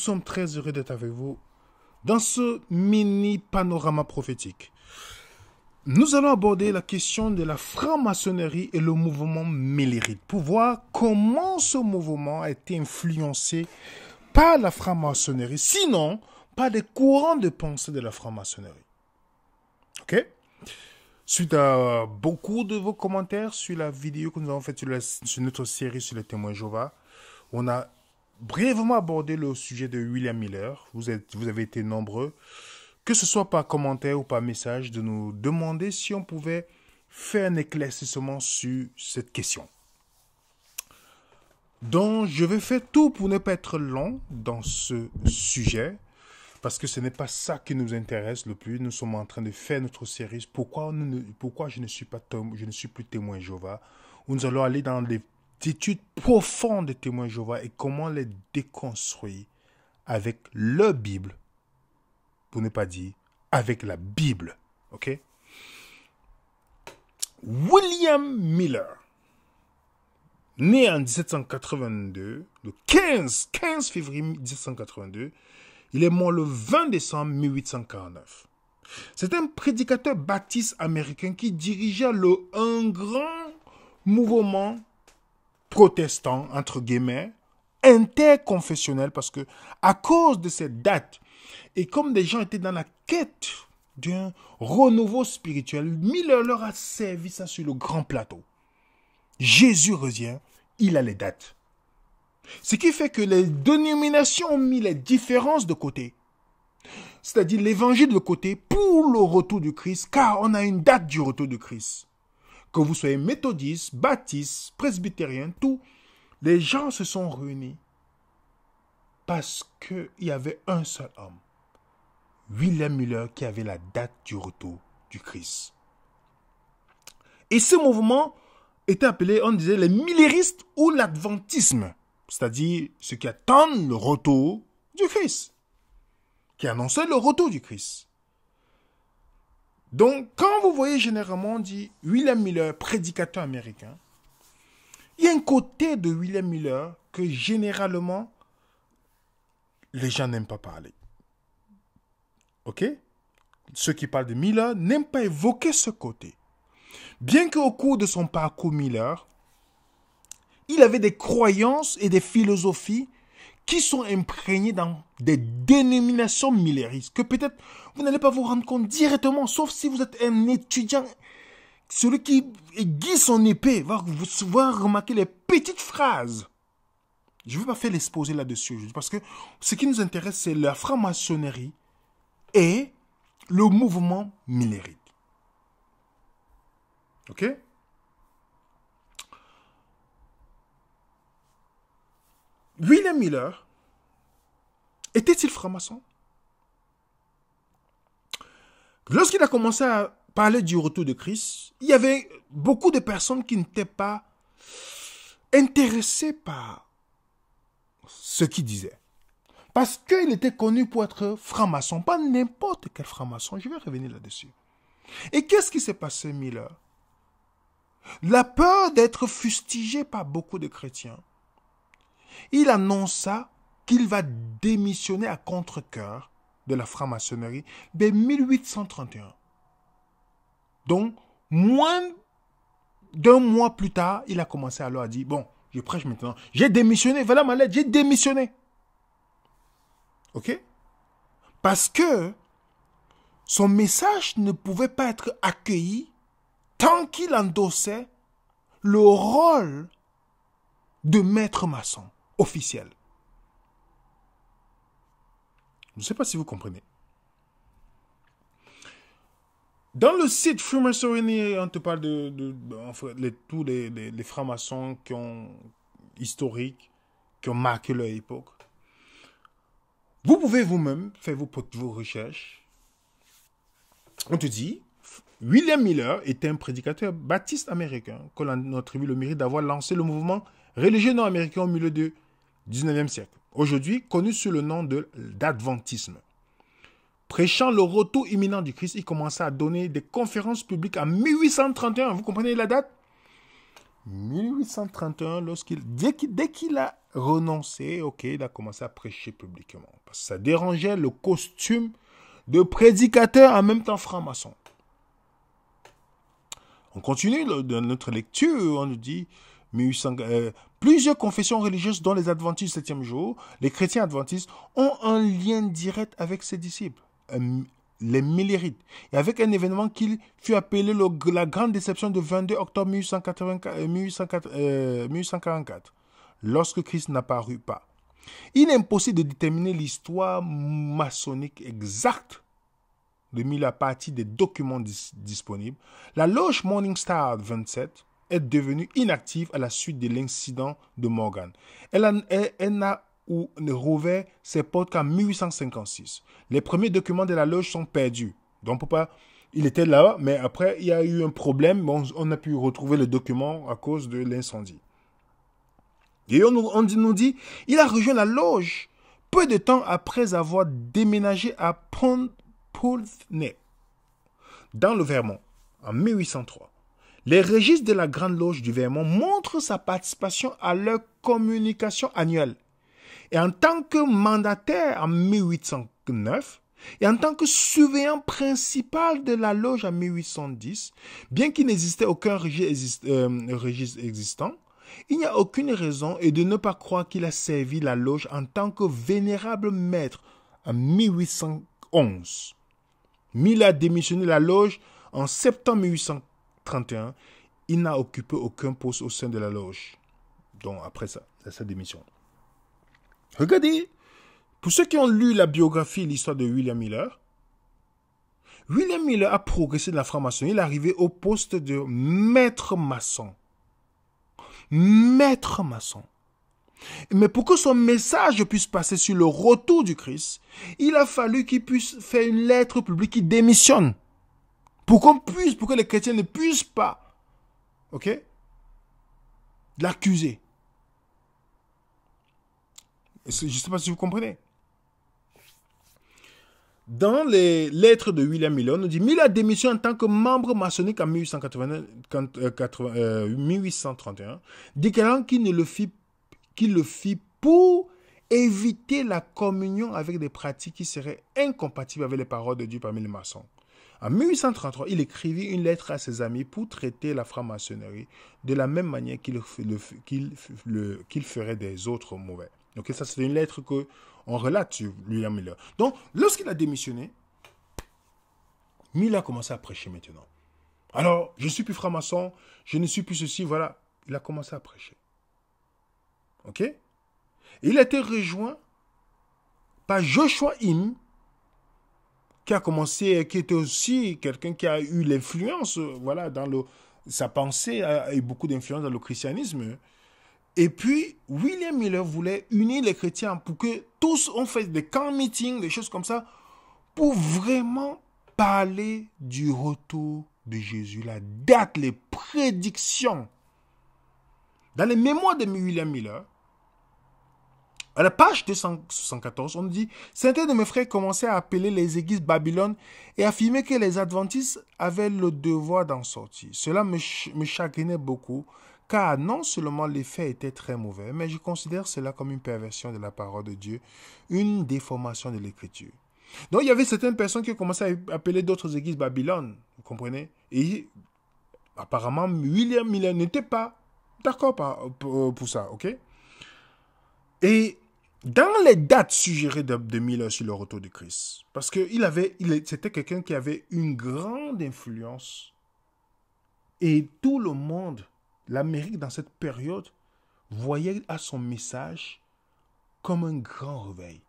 sommes très heureux d'être avec vous dans ce mini panorama prophétique. Nous allons aborder la question de la franc-maçonnerie et le mouvement millérite pour voir comment ce mouvement a été influencé par la franc-maçonnerie, sinon par des courants de pensée de la franc-maçonnerie. Ok? Suite à beaucoup de vos commentaires sur la vidéo que nous avons faite sur notre série sur les témoins Jéhovah, on a brièvement abordé le sujet de William Miller. Vous avez été nombreux, que ce soit par commentaire ou par message, de nous demander si on pouvait faire un éclaircissement sur cette question. Donc, je vais faire tout pour ne pas être long dans ce sujet, parce que ce n'est pas ça qui nous intéresse le plus. Nous sommes en train de faire notre série. Pourquoi je ne suis plus témoin Jéhovah, où nous allons aller dans les études profondes des témoins Jéhovah et comment les déconstruire avec leur Bible, pour ne pas dire avec la Bible. Ok? William Miller, né en 1782, le 15 février 1782, il est mort le 20 décembre 1849. C'est un prédicateur baptiste américain qui dirigeait un grand mouvement protestant, entre guillemets, interconfessionnel, parce que à cause de cette date, et comme des gens étaient dans la quête d'un renouveau spirituel, Miller leur a servi ça sur le grand plateau. Jésus revient, il a les dates. Ce qui fait que les dénominations ont mis les différences de côté. C'est-à-dire l'évangile de côté pour le retour du Christ, car on a une date du retour du Christ. Que vous soyez méthodiste, baptiste, presbytérien, tout, les gens se sont réunis parce qu'il y avait un seul homme, William Miller, qui avait la date du retour du Christ. Et ce mouvement était appelé, on disait, les milléristes ou l'adventisme, c'est-à-dire ceux qui attendent le retour du Christ, qui annonçaient le retour du Christ. Donc, quand vous voyez généralement, on dit William Miller, prédicateur américain, il y a un côté de William Miller que généralement, les gens n'aiment pas parler. Ok? Ceux qui parlent de Miller n'aiment pas évoquer ce côté. Bien qu'au cours de son parcours Miller, il avait des croyances et des philosophies qui sont imprégnées dans des dénominations milléristes, que peut-être vous n'allez pas vous rendre compte directement, sauf si vous êtes un étudiant. Celui qui aiguise son épée va remarquer les petites phrases. Je ne vais pas faire l'exposé là-dessus, parce que ce qui nous intéresse, c'est la franc-maçonnerie et le mouvement millérite. Ok? William Miller était-il franc-maçon? Lorsqu'il a commencé à parler du retour de Christ, il y avait beaucoup de personnes qui n'étaient pas intéressées par ce qu'il disait. Parce qu'il était connu pour être franc-maçon, pas n'importe quel franc-maçon. Je vais revenir là-dessus. Et qu'est-ce qui s'est passé, Miller? La peur d'être fustigé par beaucoup de chrétiens, il annonça qu'il va démissionner à contre-cœur de la franc-maçonnerie dès 1831. Donc, moins d'un mois plus tard, il a commencé alors à dire, bon, je prêche maintenant, j'ai démissionné, voilà ma lettre, j'ai démissionné. Ok? Parce que son message ne pouvait pas être accueilli tant qu'il endossait le rôle de maître maçon officiel. Je ne sais pas si vous comprenez. Dans le site Freemasonry, on te parle de tous les francs-maçons historiques, qui ont marqué leur époque. Vous pouvez vous-même faire vos recherches. On te dit, William Miller était un prédicateur baptiste américain qu'on a attribué le mérite d'avoir lancé le mouvement religieux nord-américain au milieu du 19e siècle. Aujourd'hui, connu sous le nom d'adventisme. Prêchant le retour imminent du Christ, il commença à donner des conférences publiques en 1831. Vous comprenez la date? 1831, dès qu'il a renoncé, ok, il a commencé à prêcher publiquement. Parce que ça dérangeait le costume de prédicateur en même temps franc-maçon. On continue dans notre lecture, on nous dit plusieurs confessions religieuses, dont les adventistes du 7e jour, les chrétiens adventistes, ont un lien direct avec ses disciples, les Millérites, et avec un événement qui fut appelé la grande déception du 22 octobre 1844, lorsque Christ n'apparut pas. Il est impossible de déterminer l'histoire maçonnique exacte de Miller à partir des documents disponibles. La loge Morning Star 27 est devenue inactive à la suite de l'incident de Morgan. Elle n'a rouvert ses portes qu'en 1856. Les premiers documents de la loge sont perdus. Donc, il était là, mais après, il y a eu un problème. Bon, on a pu retrouver le document à cause de l'incendie. Et on nous dit, il a rejoint la loge peu de temps après avoir déménagé à Poultney, dans le Vermont, en 1803. Les registres de la Grande Loge du Vermont montrent sa participation à leur communication annuelle. Et en tant que mandataire en 1809, et en tant que surveillant principal de la loge en 1810, bien qu'il n'existait aucun registre existant, il n'y a aucune raison de ne pas croire qu'il a servi la loge en tant que vénérable maître en 1811. Miller a démissionné de la loge en septembre 1831. Il n'a occupé aucun poste au sein de la loge. Donc après sa démission. Regardez, pour ceux qui ont lu la biographie et l'histoire de William Miller a progressé de la franc-maçonnerie. Il est arrivé au poste de maître maçon. Maître maçon. Mais pour que son message puisse passer sur le retour du Christ, il a fallu qu'il puisse faire une lettre publique qui démissionne. Pour que les chrétiens ne puissent pas, ok, l'accuser. Je ne sais pas si vous comprenez. Dans les lettres de William Miller, on nous dit Miller a démissionné en tant que membre maçonnique en 1831, déclarant qu'il le fit pour éviter la communion avec des pratiques qui seraient incompatibles avec les paroles de Dieu parmi les maçons. En 1833, il écrivit une lettre à ses amis pour traiter la franc-maçonnerie de la même manière qu'il ferait des autres mauvais. Donc ça, c'est une lettre qu'on relate sur William Miller. Donc, lorsqu'il a démissionné, Miller a commencé à prêcher maintenant. Alors, je ne suis plus franc-maçon, je ne suis plus ceci, voilà. Il a commencé à prêcher. Ok? Et il a été rejoint par Joshua Im, qui était aussi quelqu'un qui a eu l'influence, voilà, sa pensée a eu beaucoup d'influence dans le christianisme. Et puis, William Miller voulait unir les chrétiens pour que tous on fasse des camp meetings, des choses comme ça, pour vraiment parler du retour de Jésus, la date, les prédictions. Dans les mémoires de William Miller, à la page 274, on dit « Certains de mes frères commençaient à appeler les églises Babylone et affirmer que les adventistes avaient le devoir d'en sortir. Cela me chagrinait beaucoup, car non seulement les faits étaient très mauvais, mais je considère cela comme une perversion de la parole de Dieu, une déformation de l'écriture. » Donc il y avait certaines personnes qui commençaient à appeler d'autres églises Babylone, vous comprenez? Et apparemment, William Miller n'était pas d'accord pour ça, ok? Et dans les dates suggérées de Miller sur le retour du Christ, parce que c'était quelqu'un qui avait une grande influence, et tout le monde, l'Amérique dans cette période, voyait à son message comme un grand réveil,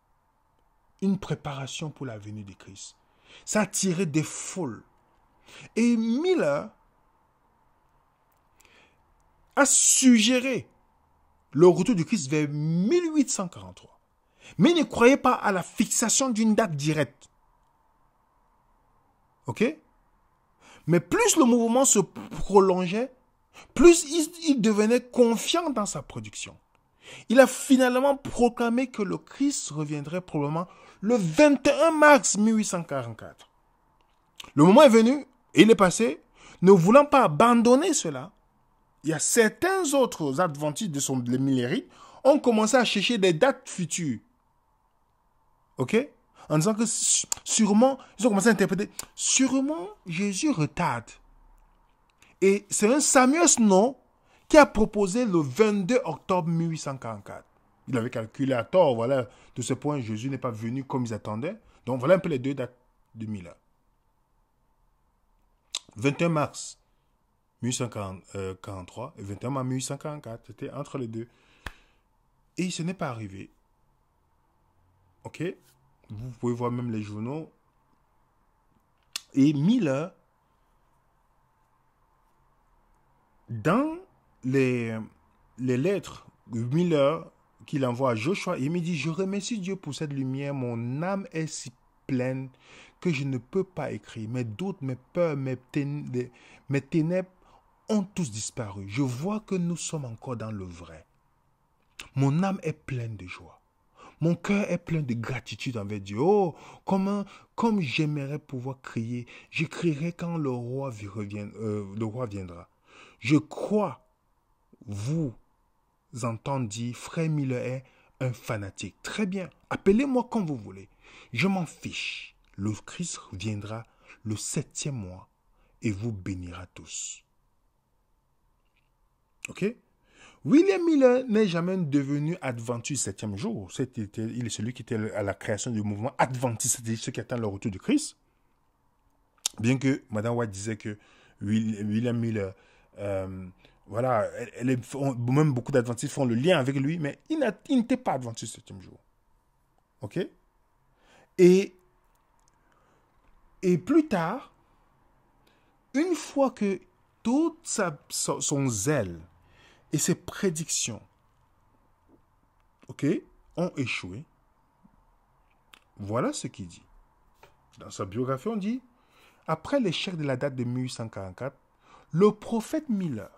une préparation pour la venue du Christ. Ça attirait des foules. Et Miller a suggéré le retour du Christ vers 1843. Mais il ne croyait pas à la fixation d'une date directe. Ok? Mais plus le mouvement se prolongeait, plus il devenait confiant dans sa production. Il a finalement proclamé que le Christ reviendrait probablement le 21 mars 1844. Le moment est venu, et il est passé, ne voulant pas abandonner cela, il y a certains autres adventistes de Millérite ont commencé à chercher des dates futures. Ok? En disant que sûrement, ils ont commencé à interpréter, sûrement Jésus retarde. Et c'est un Samuel Snow qui a proposé le 22 octobre 1844. Il avait calculé à tort, voilà, de ce point, Jésus n'est pas venu comme ils attendaient. Donc voilà un peu les deux dates de Miller. 21 mars 1843 et 21 mars 1844, c'était entre les deux. Et ce n'est pas arrivé. Ok? Vous pouvez voir même les journaux. Et Miller, dans les lettres de Miller qu'il envoie à Joshua, il me dit, je remercie Dieu pour cette lumière, mon âme est si pleine que je ne peux pas écrire. Mes doutes, mes peurs, mes ténèbres ont tous disparu. Je vois que nous sommes encore dans le vrai. Mon âme est pleine de joie. Mon cœur est plein de gratitude envers Dieu. Oh, comme j'aimerais pouvoir crier. Je crierai quand le roi viendra. Je crois vous entendre dire, frère Miller est un fanatique. Très bien, appelez-moi comme vous voulez. Je m'en fiche. Le Christ viendra le 7e mois et vous bénira tous. Ok? William Miller n'est jamais devenu adventiste 7e jour. Il est celui qui était à la création du mouvement adventiste, c'est-à-dire ceux qui attendent le retour du Christ. Bien que Madame White disait que William Miller, voilà, même beaucoup d'adventistes font le lien avec lui, mais il n'était pas adventiste 7e jour. Ok? Et plus tard, une fois que tout son zèle et ses prédictions, ok, ont échoué, voilà ce qu'il dit. Dans sa biographie, on dit, après l'échec de la date de 1844, le prophète Miller,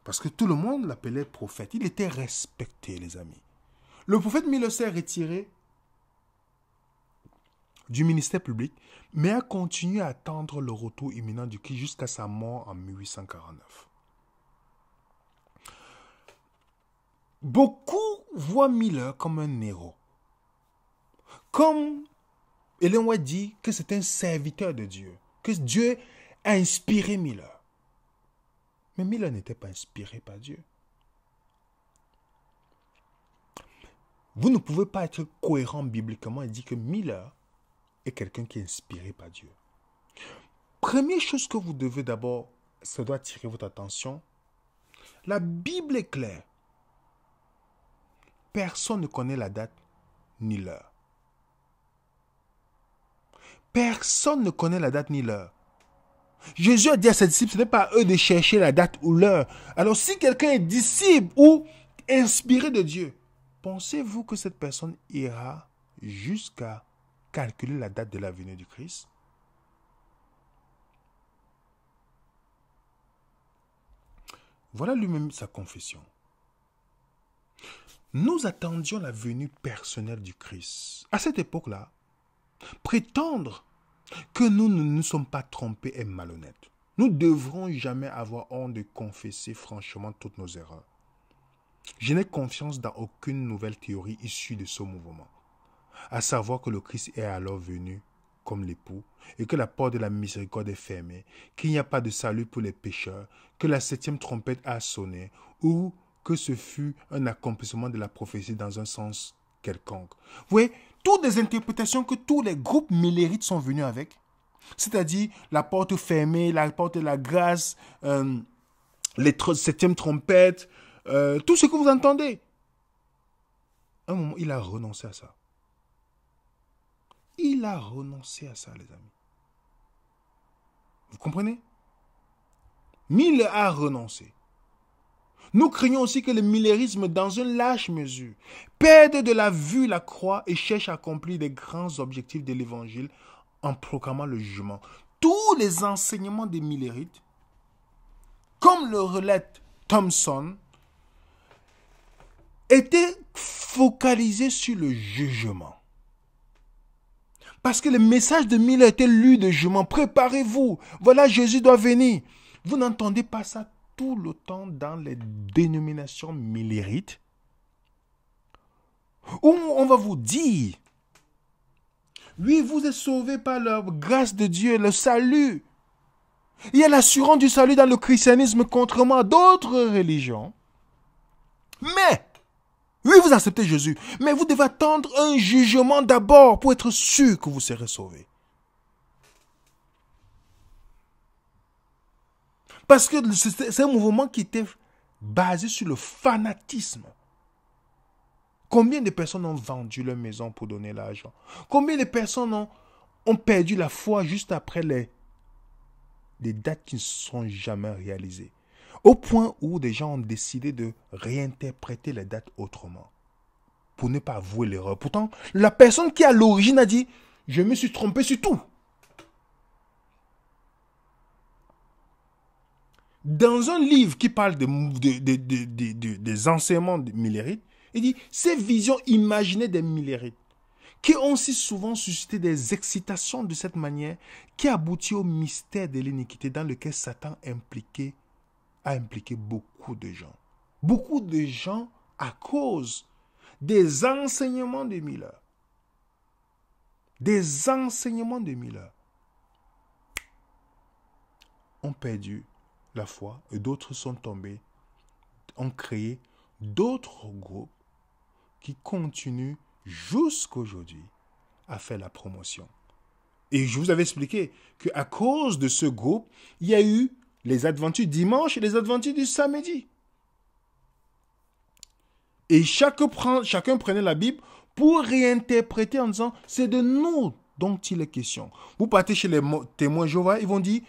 parce que tout le monde l'appelait prophète, il était respecté, les amis. Le prophète Miller s'est retiré du ministère public, mais a continué à attendre le retour imminent du Christ jusqu'à sa mort en 1849. Beaucoup voient Miller comme un héros. Comme Ellen White dit que c'est un serviteur de Dieu, que Dieu a inspiré Miller. Mais Miller n'était pas inspiré par Dieu. Vous ne pouvez pas être cohérent bibliquement et dire que Miller est quelqu'un qui est inspiré par Dieu. Première chose que vous devez d'abord, ça doit attirer votre attention. La Bible est claire. Personne ne connaît la date ni l'heure. Personne ne connaît la date ni l'heure. Jésus a dit à ses disciples, ce n'est pas à eux de chercher la date ou l'heure. Alors si quelqu'un est disciple ou inspiré de Dieu, pensez-vous que cette personne ira jusqu'à calculer la date de la venue du Christ? Voilà lui-même sa confession. Nous attendions la venue personnelle du Christ. À cette époque-là, prétendre que nous ne nous sommes pas trompés est malhonnête. Nous ne devrons jamais avoir honte de confesser franchement toutes nos erreurs. Je n'ai confiance dans aucune nouvelle théorie issue de ce mouvement. À savoir que le Christ est alors venu comme l'époux et que la porte de la miséricorde est fermée, qu'il n'y a pas de salut pour les pécheurs, que la 7e trompette a sonné ou que ce fut un accomplissement de la prophétie dans un sens quelconque. Vous voyez, toutes les interprétations que tous les groupes millérites sont venus avec, c'est-à-dire la porte fermée, la porte de la grâce, les 7e trompettes, tout ce que vous entendez. À un moment, il a renoncé à ça. Il a renoncé à ça, les amis. Vous comprenez? Miller a renoncé. Nous craignons aussi que le millérisme, dans une large mesure, perde de la vue la croix et cherche à accomplir les grands objectifs de l'évangile en proclamant le jugement. Tous les enseignements des millérites, comme le relate Thompson, étaient focalisés sur le jugement. Parce que le message de Miller était lu de jugement. Préparez-vous. Voilà, Jésus doit venir. Vous n'entendez pas ça tout le temps dans les dénominations millérites où on va vous dire, oui, vous êtes sauvés par la grâce de Dieu, le salut. Il y a l'assurance du salut dans le christianisme contrairement à d'autres religions. Mais, oui, vous acceptez Jésus, mais vous devez attendre un jugement d'abord pour être sûr que vous serez sauvés. Parce que c'est un mouvement qui était basé sur le fanatisme. Combien de personnes ont vendu leur maison pour donner l'argent? Combien de personnes ont perdu la foi juste après les dates qui ne sont jamais réalisées? Au point où des gens ont décidé de réinterpréter les dates autrement. Pour ne pas avouer l'erreur. Pourtant, la personne qui à l'origine a dit, je me suis trompé sur tout. Dans un livre qui parle des enseignements millérites, il dit, ces visions imaginées des millérites, qui ont si souvent suscité des excitations de cette manière, qui aboutit au mystère de l'iniquité dans lequel Satan a impliqué beaucoup de gens. Beaucoup de gens à cause des enseignements de Miller. Des enseignements de Miller ont perdu la foi et d'autres sont tombés, ont créé d'autres groupes qui continuent jusqu'aujourd'hui à faire la promotion. Et je vous avais expliqué qu'à cause de ce groupe, il y a eu les adventus dimanche et les adventus du samedi. Et chacun prenait la Bible pour réinterpréter en disant, c'est de nous dont il est question. Vous partez chez les témoins Jéhovah, ils vont dire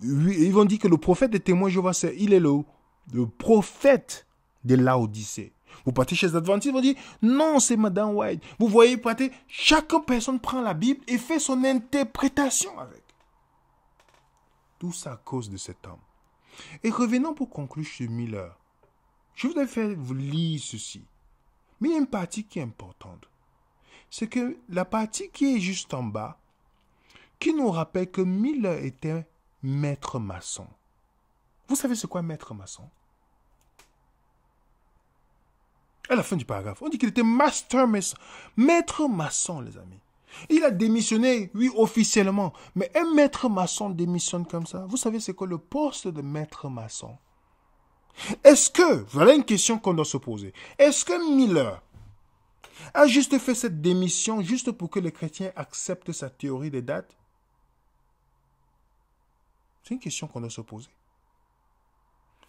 que le prophète des témoins Jéhovah, il est le prophète de Laodicée. Vous partez chez les adventistes, ils vont dire, non, c'est Madame White. Vous voyez, chaque personne prend la Bible et fait son interprétation avec. Tout ça à cause de cet homme. Et revenons pour conclure chez Miller. Je voudrais vous lire ceci. Mais il y a une partie qui est importante. C'est que la partie qui est juste en bas, qui nous rappelle que Miller était maître maçon. Vous savez c'est quoi maître maçon? À la fin du paragraphe, on dit qu'il était master maçon. Maître maçon, les amis. Il a démissionné, oui, officiellement. Mais un maître maçon démissionne comme ça. Vous savez c'est quoi le poste de maître maçon? Est-ce que, voilà une question qu'on doit se poser, est-ce que Miller a juste fait cette démission juste pour que les chrétiens acceptent sa théorie des dates? C'est une question qu'on doit se poser.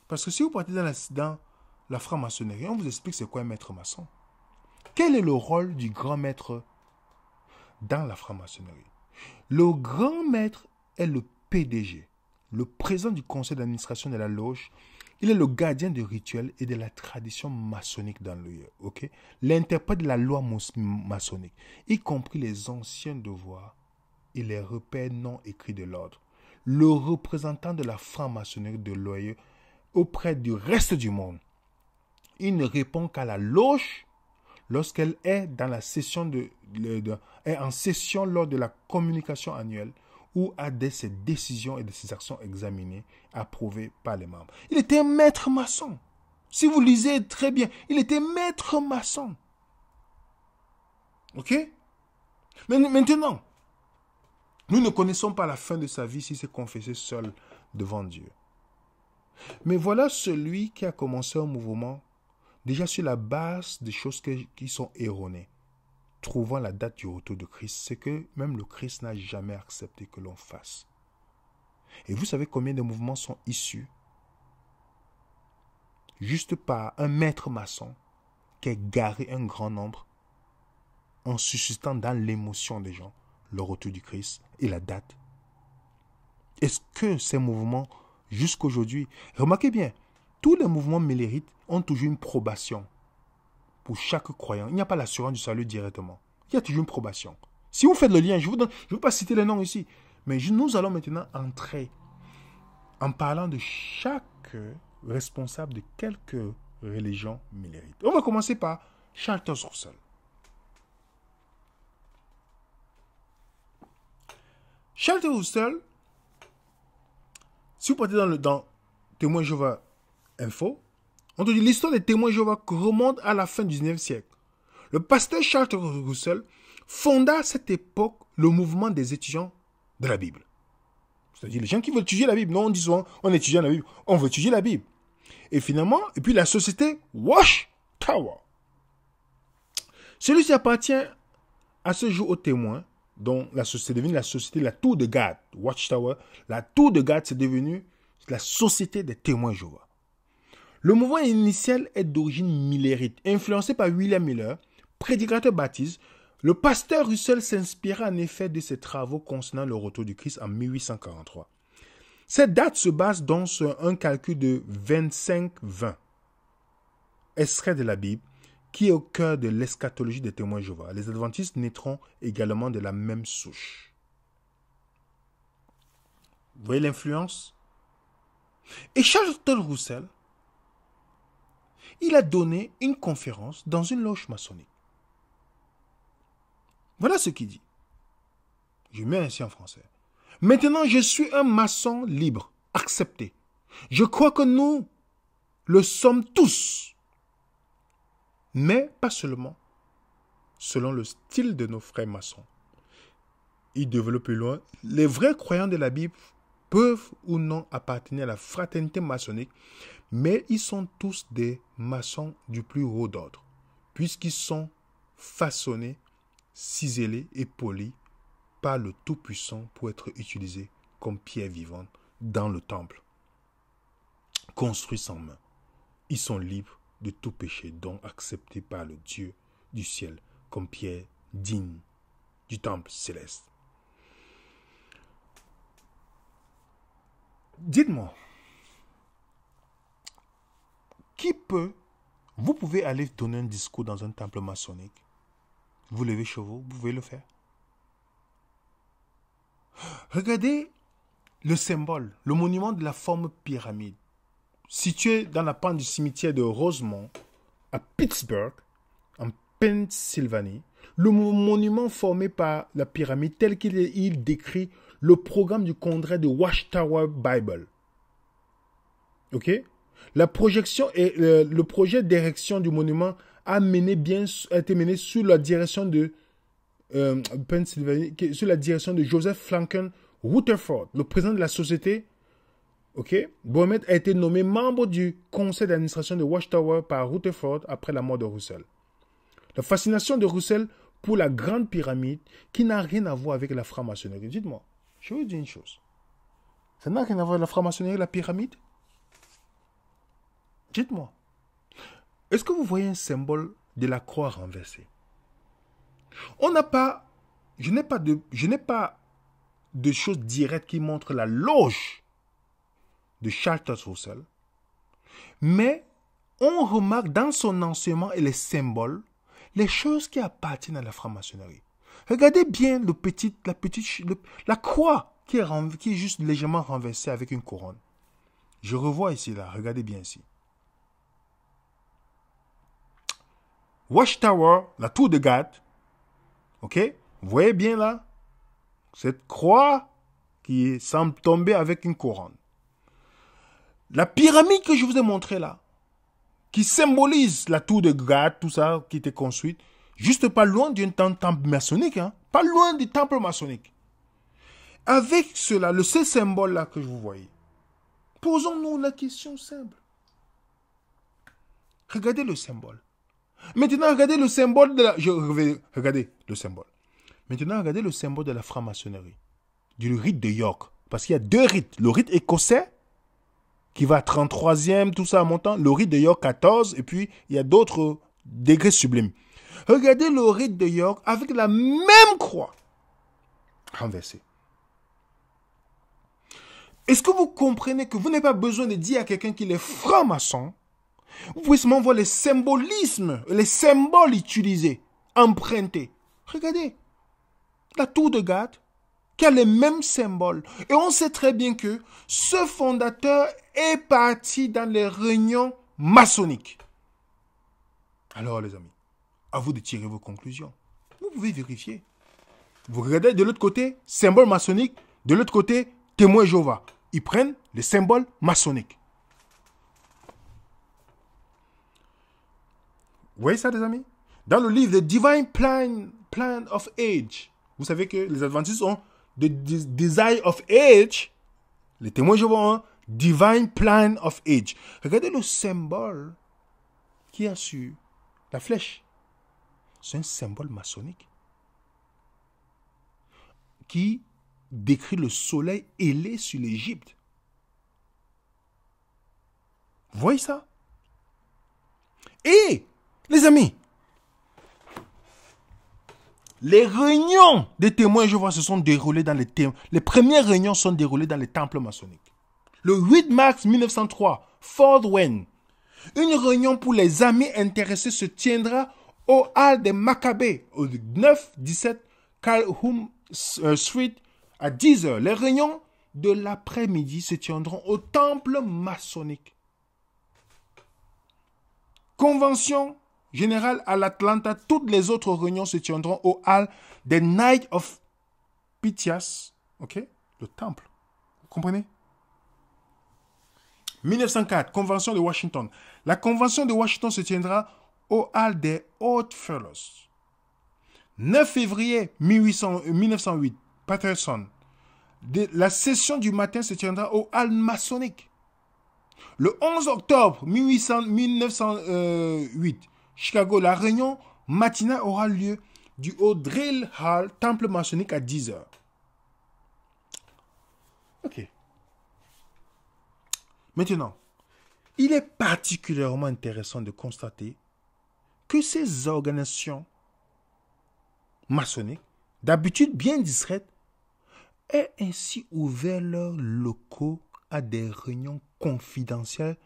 Parce que si vous partez dans la franc-maçonnerie, on vous explique c'est quoi un maître maçon. Quel est le rôle du grand maître dans la franc-maçonnerie? Le grand maître est le PDG, le président du conseil d'administration de la loge. Il est le gardien du rituel et de la tradition maçonnique dans le lieu. Okay? L'interprète de la loi maçonnique, y compris les anciens devoirs et les repères non écrits de l'ordre. Le représentant de la franc-maçonnerie de l'OIE auprès du reste du monde. Il ne répond qu'à la loge lorsqu'elle est dans la session est en session lors de la communication annuelle ou a ses décisions et de ses actions examinées, approuvées par les membres. Il était un maître maçon. Si vous lisez très bien, il était maître maçon. Ok? Mais maintenant, nous ne connaissons pas la fin de sa vie s'il s'est confessé seul devant Dieu. Mais voilà celui qui a commencé un mouvement déjà sur la base des choses qui sont erronées. Trouvant la date du retour de Christ, c'est que même le Christ n'a jamais accepté que l'on fasse. Et vous savez combien de mouvements sont issus juste par un maître maçon qui a garé un grand nombre en suscitant dans l'émotion des gens le retour du Christ et la date. Est-ce que ces mouvements, jusqu'aujourd'hui, remarquez bien, tous les mouvements millérites ont toujours une probation. Pour chaque croyant, il n'y a pas l'assurance du salut directement. Il y a toujours une probation. Si vous faites le lien, je ne vais pas citer les noms ici, mais nous allons maintenant entrer en parlant de chaque responsable de quelques religions millérites. On va commencer par Charles Russell. Charles Russell, si vous partez dans Témoins Jéhovah Info, on te dit l'histoire des témoins Jéhovah remonte à la fin du 19e siècle. Le pasteur Charles Russell fonda à cette époque le mouvement des étudiants de la Bible. C'est-à-dire les gens qui veulent étudier la Bible. Non, on dit souvent, on étudie la Bible, on veut étudier la Bible. Et finalement, et puis la société Watchtower. Celui-ci appartient à ce jour aux témoins, dont la société est devenue la société La Tour de Garde. Watchtower, la Tour de Garde, c'est devenu la société des témoins Jéhovah. Le mouvement initial est d'origine millérite, influencé par William Miller, prédicateur baptiste. Le pasteur Russell s'inspira en effet de ses travaux concernant le retour du Christ en 1843. Cette date se base donc sur un calcul de 25-20, extrait de la Bible, qui est au cœur de l'eschatologie des témoins Jéhovah. Les adventistes naîtront également de la même souche. Vous voyez l'influence? Et Charles Russell, il a donné une conférence dans une loge maçonnique. Voilà ce qu'il dit. Je mets ainsi en français. Maintenant, je suis un maçon libre, accepté. Je crois que nous le sommes tous, mais pas seulement selon le style de nos frères maçons. Il développe plus loin. Les vrais croyants de la Bible peuvent ou non appartenir à la fraternité maçonnique, mais ils sont tous des maçons du plus haut d'ordre, puisqu'ils sont façonnés, ciselés et polis par le Tout-Puissant pour être utilisés comme pierre vivante dans le temple, construit sans main. Ils sont libres de tout péché, donc acceptés par le Dieu du ciel comme pierre digne du temple céleste. Dites-moi, vous pouvez aller donner un discours dans un temple maçonnique. Vous levez chevaux, vous pouvez le faire. Regardez le symbole, le monument de la forme pyramide, situé dans la pente du cimetière de Rosemont, à Pittsburgh, en Pennsylvanie. Le monument formé par la pyramide tel qu'il décrit le programme du congrès de Watchtower Bible. Ok? La projection et le projet d'érection du monument a été mené sous la direction de Pennsylvanie, sous la direction de Joseph Franklin Rutherford, le président de la société. Ok, Boehmet a été nommé membre du conseil d'administration de Watchtower par Rutherford après la mort de Russell. La fascination de Russell pour la grande pyramide, qui n'a rien à voir avec la franc-maçonnerie. Dites-moi, je vais vous dire une chose. Ça n'a rien à voir avec la franc-maçonnerie et la pyramide? Dites-moi. Est-ce que vous voyez un symbole de la croix renversée? Je n'ai pas de choses directes qui montrent la loge de Charles Russell, mais on remarque dans son enseignement et les symboles les choses qui appartiennent à la franc-maçonnerie. Regardez bien la croix qui est juste légèrement renversée avec une couronne. Je revois ici, là, regardez bien ici. Watchtower, la tour de garde, ok? Vous voyez bien là, cette croix qui semble tomber avec une couronne. La pyramide que je vous ai montrée là, qui symbolise la tour de garde, tout ça qui était construite, juste pas loin d'un temple maçonnique, hein? Pas loin du temple maçonnique. Avec cela, le seul symbole là que vous voyez, posons-nous la question simple. Regardez le symbole. Maintenant, regardez le symbole de la... Regardez le symbole. Maintenant, regardez le symbole de la franc-maçonnerie, du rite de York. Parce qu'il y a deux rites. Le rite écossais, qui va à 33e, tout ça en montant. Le rite de York, 14. Et puis, il y a d'autres degrés sublimes. Regardez le rite de York avec la même croix renversée. Est-ce que vous comprenez que vous n'avez pas besoin de dire à quelqu'un qu'il est franc-maçon? Vous pouvez seulement voir les symbolismes, les symboles utilisés, empruntés. Regardez, la tour de garde, qui a les mêmes symboles. Et on sait très bien que ce fondateur est parti dans les réunions maçonniques. Alors les amis, à vous de tirer vos conclusions. Vous pouvez vérifier. Vous regardez de l'autre côté, symbole maçonnique, de l'autre côté, témoin Jéhovah. Ils prennent les symboles maçonniques. Vous voyez ça, les amis? Dans le livre The Divine Plan of Age, vous savez que les adventistes ont The Desire of Age. Les témoins Jéhovah ont Divine Plan of Age. Regardez le symbole qui a sur la flèche. C'est un symbole maçonnique qui décrit le soleil ailé sur l'Égypte. Vous voyez ça? Et, les amis, les réunions des témoins Jéhovah se sont déroulées dans les premières réunions sont déroulées dans les temples maçonniques. Le 8 mars 1903, Fort Wayne, une réunion pour les amis intéressés se tiendra au Hall des Maccabées, au 9-17 Calhoun Street, à 10h. Les réunions de l'après-midi se tiendront au temple maçonnique. Convention générale à l'Atlanta, toutes les autres réunions se tiendront au Hall des Knights of Pythias, ok, le temple. Vous comprenez? 1904, Convention de Washington. La Convention de Washington se tiendra au Hall des Odd Fellows. 9 février 1908, Patterson. La session du matin se tiendra au Hall maçonnique. Le 11 octobre 1908, Chicago, la réunion matinale aura lieu du O'Drill Hall, temple maçonnique, à 10h. Ok. Maintenant, il est particulièrement intéressant de constater que ces organisations maçonniques, d'habitude bien discrètes, aient ainsi ouvert leurs locaux à des réunions confidentielles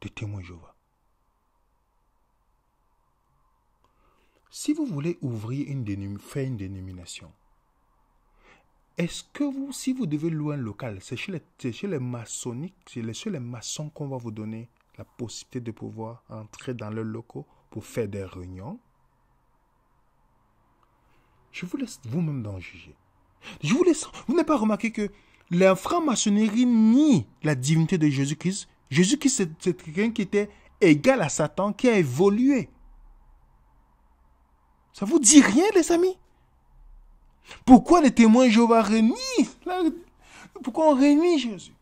de témoins Jéhovah. Si vous voulez faire une dénomination, est-ce que si vous devez louer un local, c'est chez les maçonniques, c'est chez les maçons qu'on va vous donner la possibilité de pouvoir entrer dans leurs locaux pour faire des réunions? Je vous laisse vous-même d'en juger. Vous n'avez pas remarqué que la franc-maçonnerie nie la divinité de Jésus-Christ. Jésus-Christ, c'est quelqu'un qui était égal à Satan, qui a évolué. Ça vous dit rien, les amis? Pourquoi les témoins Jéhovah renient? Pourquoi on renie Jésus?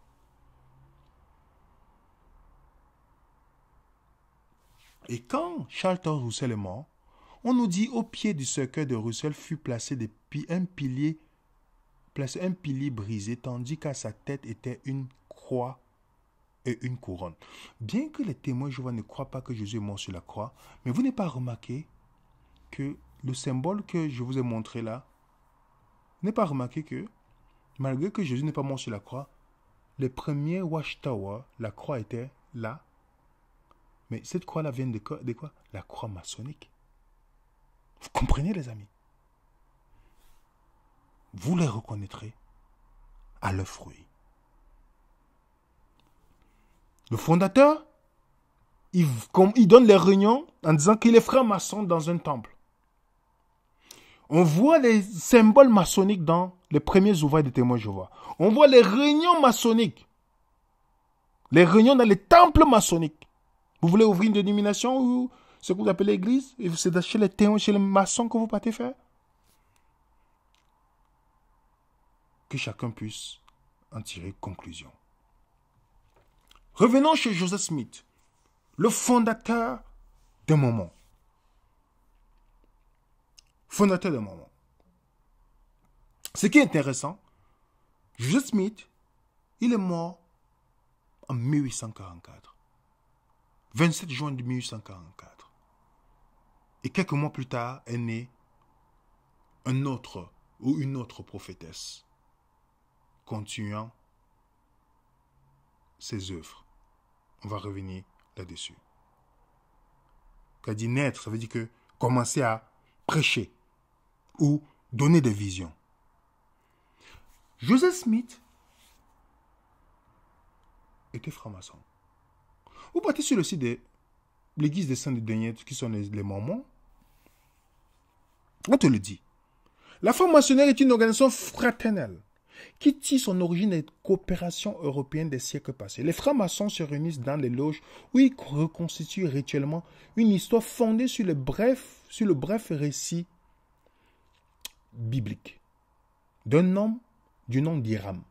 Et quand Charles Roussel est mort, on nous dit au pied du cercueil de Roussel fut placé un pilier brisé, tandis qu'à sa tête était une croix et une couronne. Bien que les témoins Jéhovah ne croient pas que Jésus est mort sur la croix, mais vous n'avez pas remarqué que le symbole que je vous ai montré là, vous n'avez pas remarqué que, malgré que Jésus n'est pas mort sur la croix, les premiers Watchtower, la croix était là. Mais cette croix-là vient de quoi? La croix maçonnique. Vous comprenez, les amis? Vous les reconnaîtrez à leurs fruits. Le fondateur, il donne les réunions en disant qu'il est franc-maçon dans un temple. On voit les symboles maçonniques dans les premiers ouvrages des témoins Jéhovah. On voit les réunions maçonniques. Les réunions dans les temples maçonniques. Vous voulez ouvrir une dénomination ou ce que vous appelez l'église? Et c'est chez les témoins, chez les maçons que vous partez faire? Que chacun puisse en tirer conclusion. Revenons chez Joseph Smith, le fondateur des Mormons. Fondateur des Mormons. Ce qui est intéressant, Joseph Smith, il est mort en 1844. 27 juin 1844. Et quelques mois plus tard est né un autre ou une autre prophétesse, continuant ses œuvres. On va revenir là-dessus. Quand dit naître, ça veut dire que commencer à prêcher ou donner des visions. Joseph Smith était franc-maçon. Vous partez sur le site de l'église des Saints de Dernier, qui sont les Mormons. On te le dit. La franc-maçonnerie est une organisation fraternelle qui tire son origine des coopérations européennes des siècles passés. Les francs-maçons se réunissent dans les loges où ils reconstituent rituellement une histoire fondée sur le bref récit biblique d'un homme du nom d'Hiram,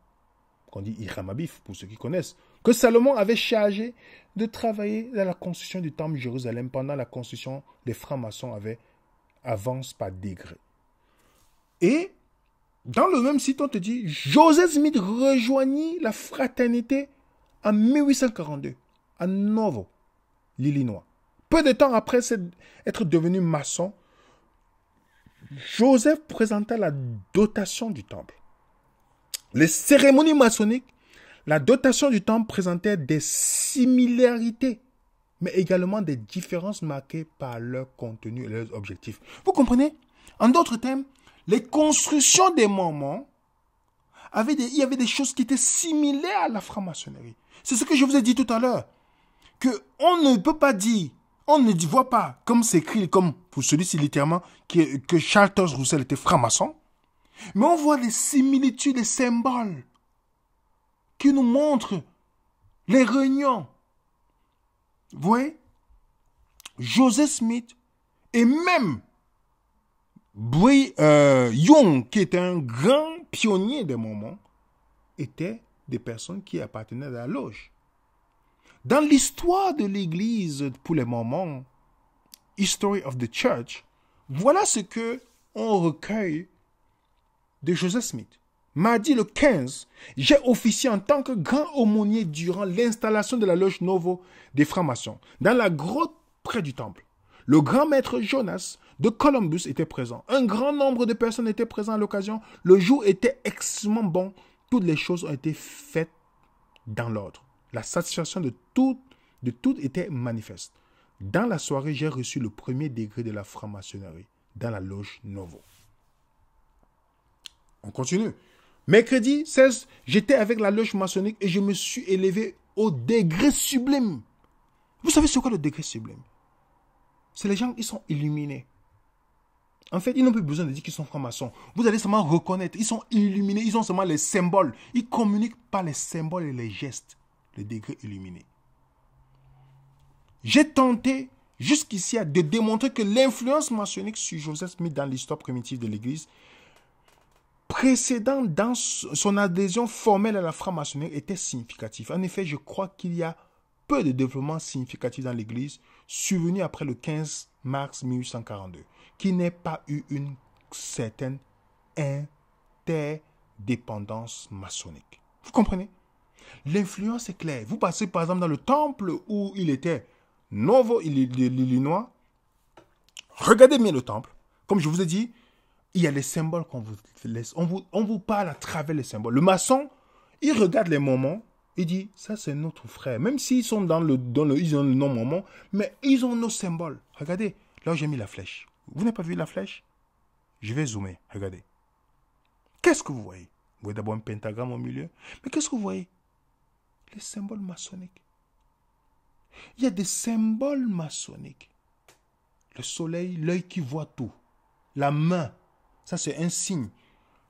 qu'on dit Hiram Abif pour ceux qui connaissent, que Salomon avait chargé de travailler dans la construction du temple de Jérusalem. Pendant la construction, les francs-maçons avancent par degrés. Et dans le même site, on te dit, Joseph Smith rejoignit la fraternité en 1842 à Novo, l'Illinois. Peu de temps après être devenu maçon, Joseph présenta la dotation du temple. Les cérémonies maçonniques, la dotation du temple présentait des similarités, mais également des différences marquées par leur contenu et leurs objectifs. Vous comprenez? En d'autres termes, les constructions des Mormons, il y avait des choses qui étaient similaires à la franc-maçonnerie. C'est ce que je vous ai dit tout à l'heure. On ne peut pas dire, on ne voit pas, comme c'est écrit, comme pour celui-ci littéralement, que Charles Roussel était franc-maçon, mais on voit les similitudes, les symboles qui nous montrent les réunions. Vous voyez? Joseph Smith et même Young, qui était un grand pionnier des Mormons, étaient des personnes qui appartenaient à la loge. Dans l'histoire de l'Église pour les Mormons, History of the Church, voilà ce que on recueille de Joseph Smith. Mardi le 15, j'ai officié en tant que grand aumônier durant l'installation de la loge Novo des francs-maçons dans la grotte près du temple. Le grand maître Jonas de Columbus était présent. Un grand nombre de personnes étaient présentes à l'occasion. Le jour était extrêmement bon. Toutes les choses ont été faites dans l'ordre. La satisfaction de tout était manifeste. Dans la soirée, j'ai reçu le premier degré de la franc-maçonnerie dans la loge Novo. On continue. Mercredi 16, j'étais avec la loge maçonnique et je me suis élevé au degré sublime. Vous savez c'est quoi le degré sublime? C'est les gens qui sont illuminés. En fait, ils n'ont plus besoin de dire qu'ils sont francs-maçons. Vous allez seulement reconnaître. Ils sont illuminés. Ils ont seulement les symboles. Ils communiquent par les symboles et les gestes. Le degré illuminé. J'ai tenté jusqu'ici de démontrer que l'influence maçonnique sur Joseph Smith dans l'histoire primitive de l'Église précédent dans son adhésion formelle à la franc-maçonnerie était significative. En effet, je crois qu'il y a peu de développement significatif dans l'Église survenu après le 15 mars 1842, qui n'ait pas eu une certaine interdépendance maçonnique. Vous comprenez? L'influence est claire. Vous passez par exemple dans le temple où il était Novo, l'Illinois. Regardez bien le temple. Comme je vous ai dit, il y a les symboles qu'on vous laisse. On vous parle à travers les symboles. Le maçon, il regarde les Mormons. Il dit, ça c'est notre frère. Même s'ils sont ils ont le nom Mormon, mais ils ont nos symboles. Regardez, là où j'ai mis la flèche. Vous n'avez pas vu la flèche? Je vais zoomer, regardez. Qu'est-ce que vous voyez? Vous voyez d'abord un pentagramme au milieu. Mais qu'est-ce que vous voyez? Les symboles maçonniques. Il y a des symboles maçonniques. Le soleil, l'œil qui voit tout. La main, ça c'est un signe.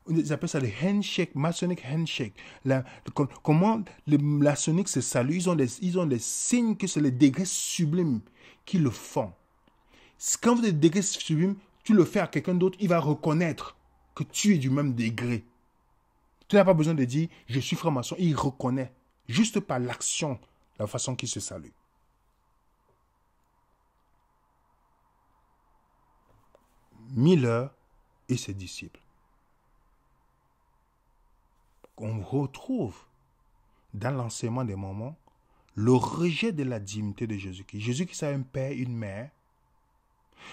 Ils appellent ça le handshake, Masonic handshake. Comment le maçonnique se salue? Ils ont des signes que c'est les degrés sublimes qui le font. Quand vous êtes des degrés sublimes, tu le fais à quelqu'un d'autre, il va reconnaître que tu es du même degré. Tu n'as pas besoin de dire je suis franc-maçon, il reconnaît juste par l'action, la façon qu'il se salue. Miller et ses disciples. On retrouve dans l'enseignement des Mormons le rejet de la dignité de Jésus-Christ. Jésus-Christ a un père, une mère.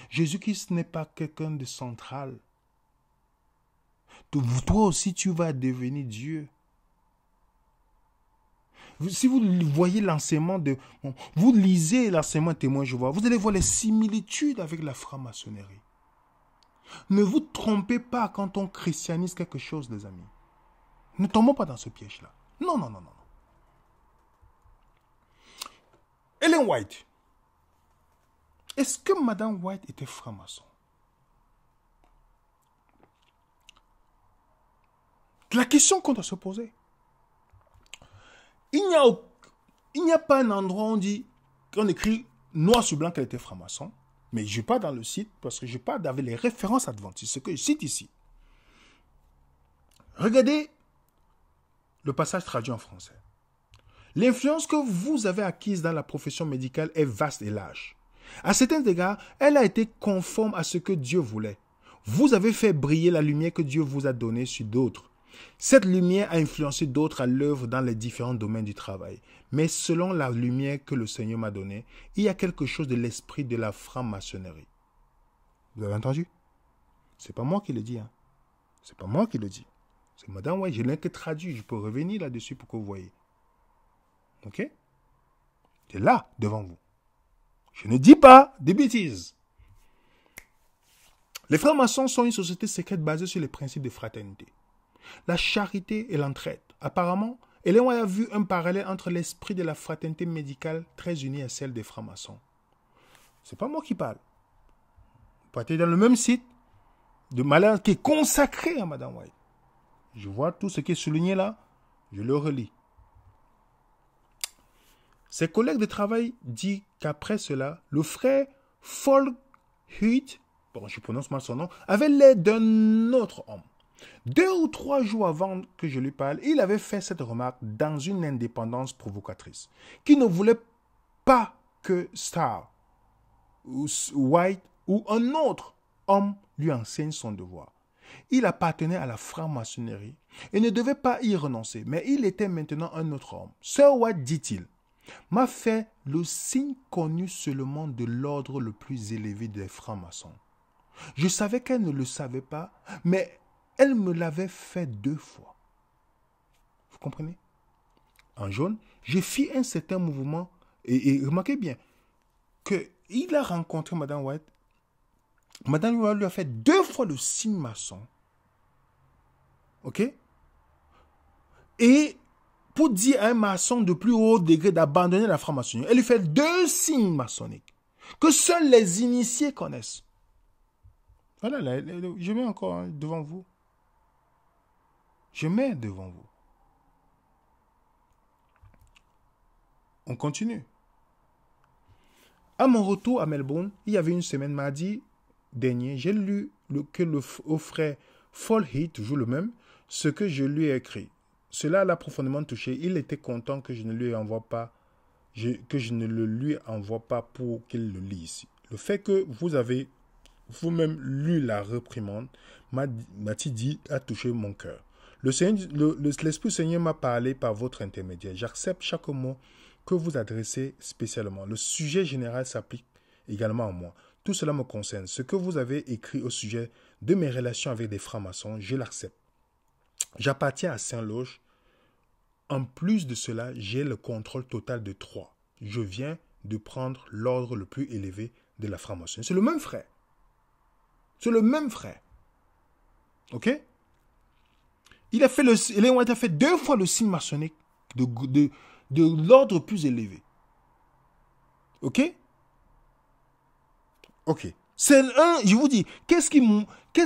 Jésus-Christ n'est pas quelqu'un de central. Toi aussi, tu vas devenir Dieu. Si vous voyez l'enseignement vous lisez l'enseignement témoin Jéhovah, vous allez voir les similitudes avec la franc-maçonnerie. Ne vous trompez pas quand on christianise quelque chose, les amis. Ne tombons pas dans ce piège-là. Non, non, non, non. Ellen White. Est-ce que Madame White était franc-maçon? La question qu'on doit se poser. Il n'y a pas un endroit où on écrit noir sur blanc qu'elle était franc-maçon. Mais je ne vais pas dans le site parce que je parle avec les références adventistes, ce que je cite ici. Regardez le passage traduit en français. L'influence que vous avez acquise dans la profession médicale est vaste et large. À certains égards, elle a été conforme à ce que Dieu voulait. Vous avez fait briller la lumière que Dieu vous a donnée sur d'autres. Cette lumière a influencé d'autres à l'œuvre dans les différents domaines du travail. Mais selon la lumière que le Seigneur m'a donnée, il y a quelque chose de l'esprit de la franc-maçonnerie. Vous avez entendu? C'est pas moi qui le dis. Hein. C'est pas moi qui le dis. C'est Madame White. Je l'ai que traduit. Je peux revenir là-dessus pour que vous voyez. Ok? C'est là, devant vous. Je ne dis pas des bêtises. Les francs-maçons sont une société secrète basée sur les principes de fraternité, la charité et l'entraide. Apparemment, Ellen White a vu un parallèle entre l'esprit de la fraternité médicale très unie à celle des francs-maçons. C'est pas moi qui parle. Vous partez dans le même site de malheur qui est consacré à Madame White. Je vois tout ce qui est souligné là, je le relis. Ses collègues de travail disent qu'après cela, le frère Folkhuit, bon, je prononce mal son nom, avait l'air d'un autre homme. 2 ou 3 jours avant que je lui parle, il avait fait cette remarque dans une indépendance provocatrice, qui ne voulait pas que Starr, ou White ou un autre homme lui enseigne son devoir. Il appartenait à la franc-maçonnerie et ne devait pas y renoncer, mais il était maintenant un autre homme. Sir White, dit-il, m'a fait le signe connu seulement de l'ordre le plus élevé des francs-maçons. Je savais qu'elle ne le savait pas, mais elle me l'avait fait 2 fois. Vous comprenez? En jaune, je fis un certain mouvement et remarquez bien qu'il a rencontré Madame White. Madame White lui a fait 2 fois le signe maçon. Ok? Et pour dire à un maçon de plus haut degré d'abandonner la franc-maçonnerie, elle lui fait 2 signes maçonniques que seuls les initiés connaissent. Voilà, là, je mets encore devant vous. Je mets devant vous. On continue. À mon retour à Melbourne, il y avait une semaine, mardi dernier, j'ai lu que le frère Folkhuit, toujours le même, ce que je lui ai écrit. Cela l'a profondément touché. Il était content que je ne lui envoie pas, que je ne le lui envoie pas pour qu'il le lise. Le fait que vous avez vous-même lu la réprimande, m'a-t-il dit, a touché mon cœur. L'Esprit Seigneur m'a parlé par votre intermédiaire. J'accepte chaque mot que vous adressez spécialement. Le sujet général s'applique également à moi. Tout cela me concerne. Ce que vous avez écrit au sujet de mes relations avec des francs-maçons, je l'accepte. J'appartiens à Saint-Loge. En plus de cela, j'ai le contrôle total de 3. Je viens de prendre l'ordre le plus élevé de la franc-maçonnerie. C'est le même frère. C'est le même frère. Ok? Il a fait Ellen White a fait 2 fois le signe maçonnique de l'ordre plus élevé. Ok? Ok. Je vous dis, qu'est-ce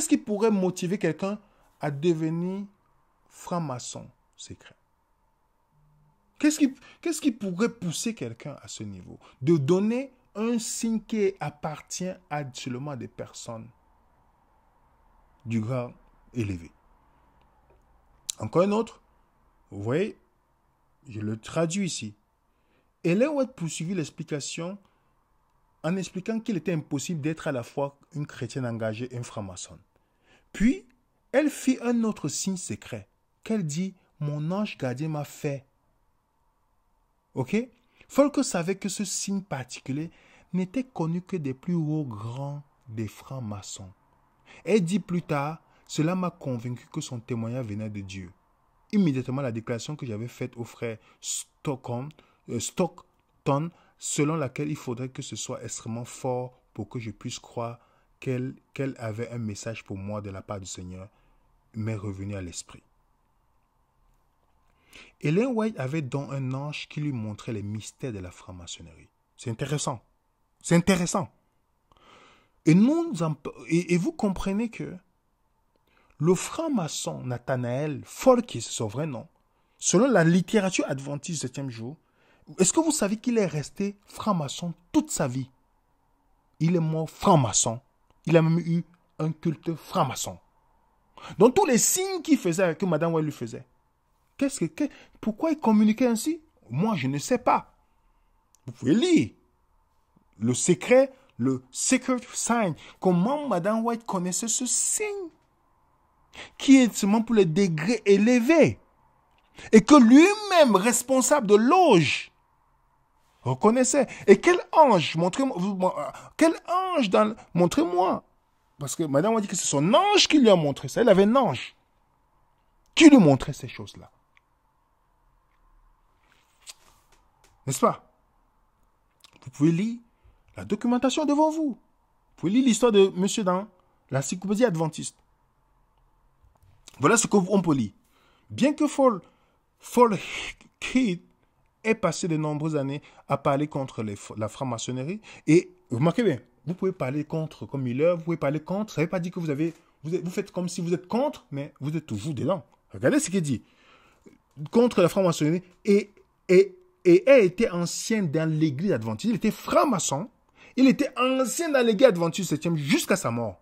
qui pourrait motiver quelqu'un à devenir franc-maçon secret? Qu'est-ce qui pourrait pousser quelqu'un à ce niveau? De donner un signe qui appartient seulement à des personnes du grade élevé. Encore un autre. Vous voyez, je le traduis ici. Ellen White poursuivit l'explication en expliquant qu'il était impossible d'être à la fois une chrétienne engagée et une franc-maçonne. Puis, elle fit un autre signe secret qu'elle dit « Mon ange gardien m'a fait ». Ok? Folke savait que ce signe particulier n'était connu que des plus hauts grands des francs-maçons. Elle dit plus tard, cela m'a convaincu que son témoignage venait de Dieu. Immédiatement, la déclaration que j'avais faite au frère Stockton, selon laquelle il faudrait que ce soit extrêmement fort pour que je puisse croire qu'elle avait un message pour moi de la part du Seigneur, m'est revenu à l'esprit. Ellen White avait donc un ange qui lui montrait les mystères de la franc-maçonnerie. C'est intéressant. C'est intéressant. Et vous comprenez que Le franc-maçon Nathanaël Folke, c'est son vrai nom, selon la littérature adventiste du 7e jour, est-ce que vous savez qu'il est resté franc-maçon toute sa vie? Il est mort franc-maçon. Il a même eu un culte franc-maçon. Donc tous les signes qu'il faisait, que Madame White lui faisait, pourquoi il communiquait ainsi? Moi, je ne sais pas. Vous pouvez lire le secret sign. Comment Madame White connaissait ce signe qui est seulement pour les degrés élevés et que lui-même, responsable de loge, reconnaissait. Et quel ange, montrez-moi, montrez-moi. Parce que Madame White dit que c'est son ange qui lui a montré ça. Elle avait un ange qui lui montrait ces choses-là. N'est-ce pas? Vous pouvez lire la documentation devant vous. Vous pouvez lire l'histoire de monsieur dans l'encyclopédie adventiste. Voilà ce qu'on peut lire. Bien que Folke ait passé de nombreuses années à parler contre la franc-maçonnerie, et remarquez bien, vous pouvez parler contre comme Miller, vous pouvez parler contre, ça ne veut pas dire que vous faites comme si vous êtes contre, mais vous êtes toujours dedans. Regardez ce qu'il dit. Contre la franc-maçonnerie et a été ancien dans l'église adventiste. Il était franc-maçon. Il était ancien dans l'église adventiste 7e jusqu'à sa mort,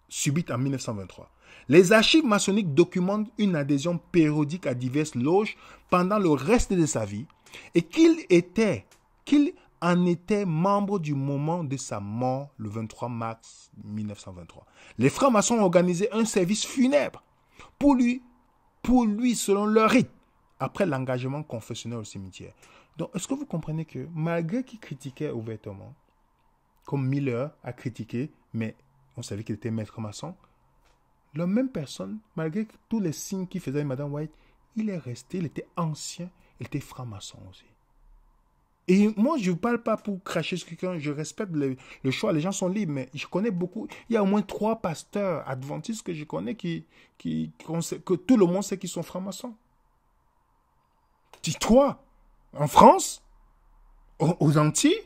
subite en 1923. Les archives maçonniques documentent une adhésion périodique à diverses loges pendant le reste de sa vie et qu'il en était membre du moment de sa mort le 23 mars 1923. Les francs-maçons ont organisé un service funèbre pour lui selon leur rite, après l'engagement confessionnel au cimetière. Donc, est-ce que vous comprenez que malgré qu'il critiquait ouvertement, comme Miller a critiqué, mais on savait qu'il était maître maçon, la même personne, malgré tous les signes qu'il faisait avec Madame White, il est resté, il était ancien, il était franc-maçon aussi. Et moi, je ne parle pas pour cracher sur quelqu'un, je respecte le choix, les gens sont libres, mais je connais beaucoup, il y a au moins 3 pasteurs adventistes que je connais que tout le monde sait qu'ils sont francs-maçons. Dis-toi, en France, aux Antilles,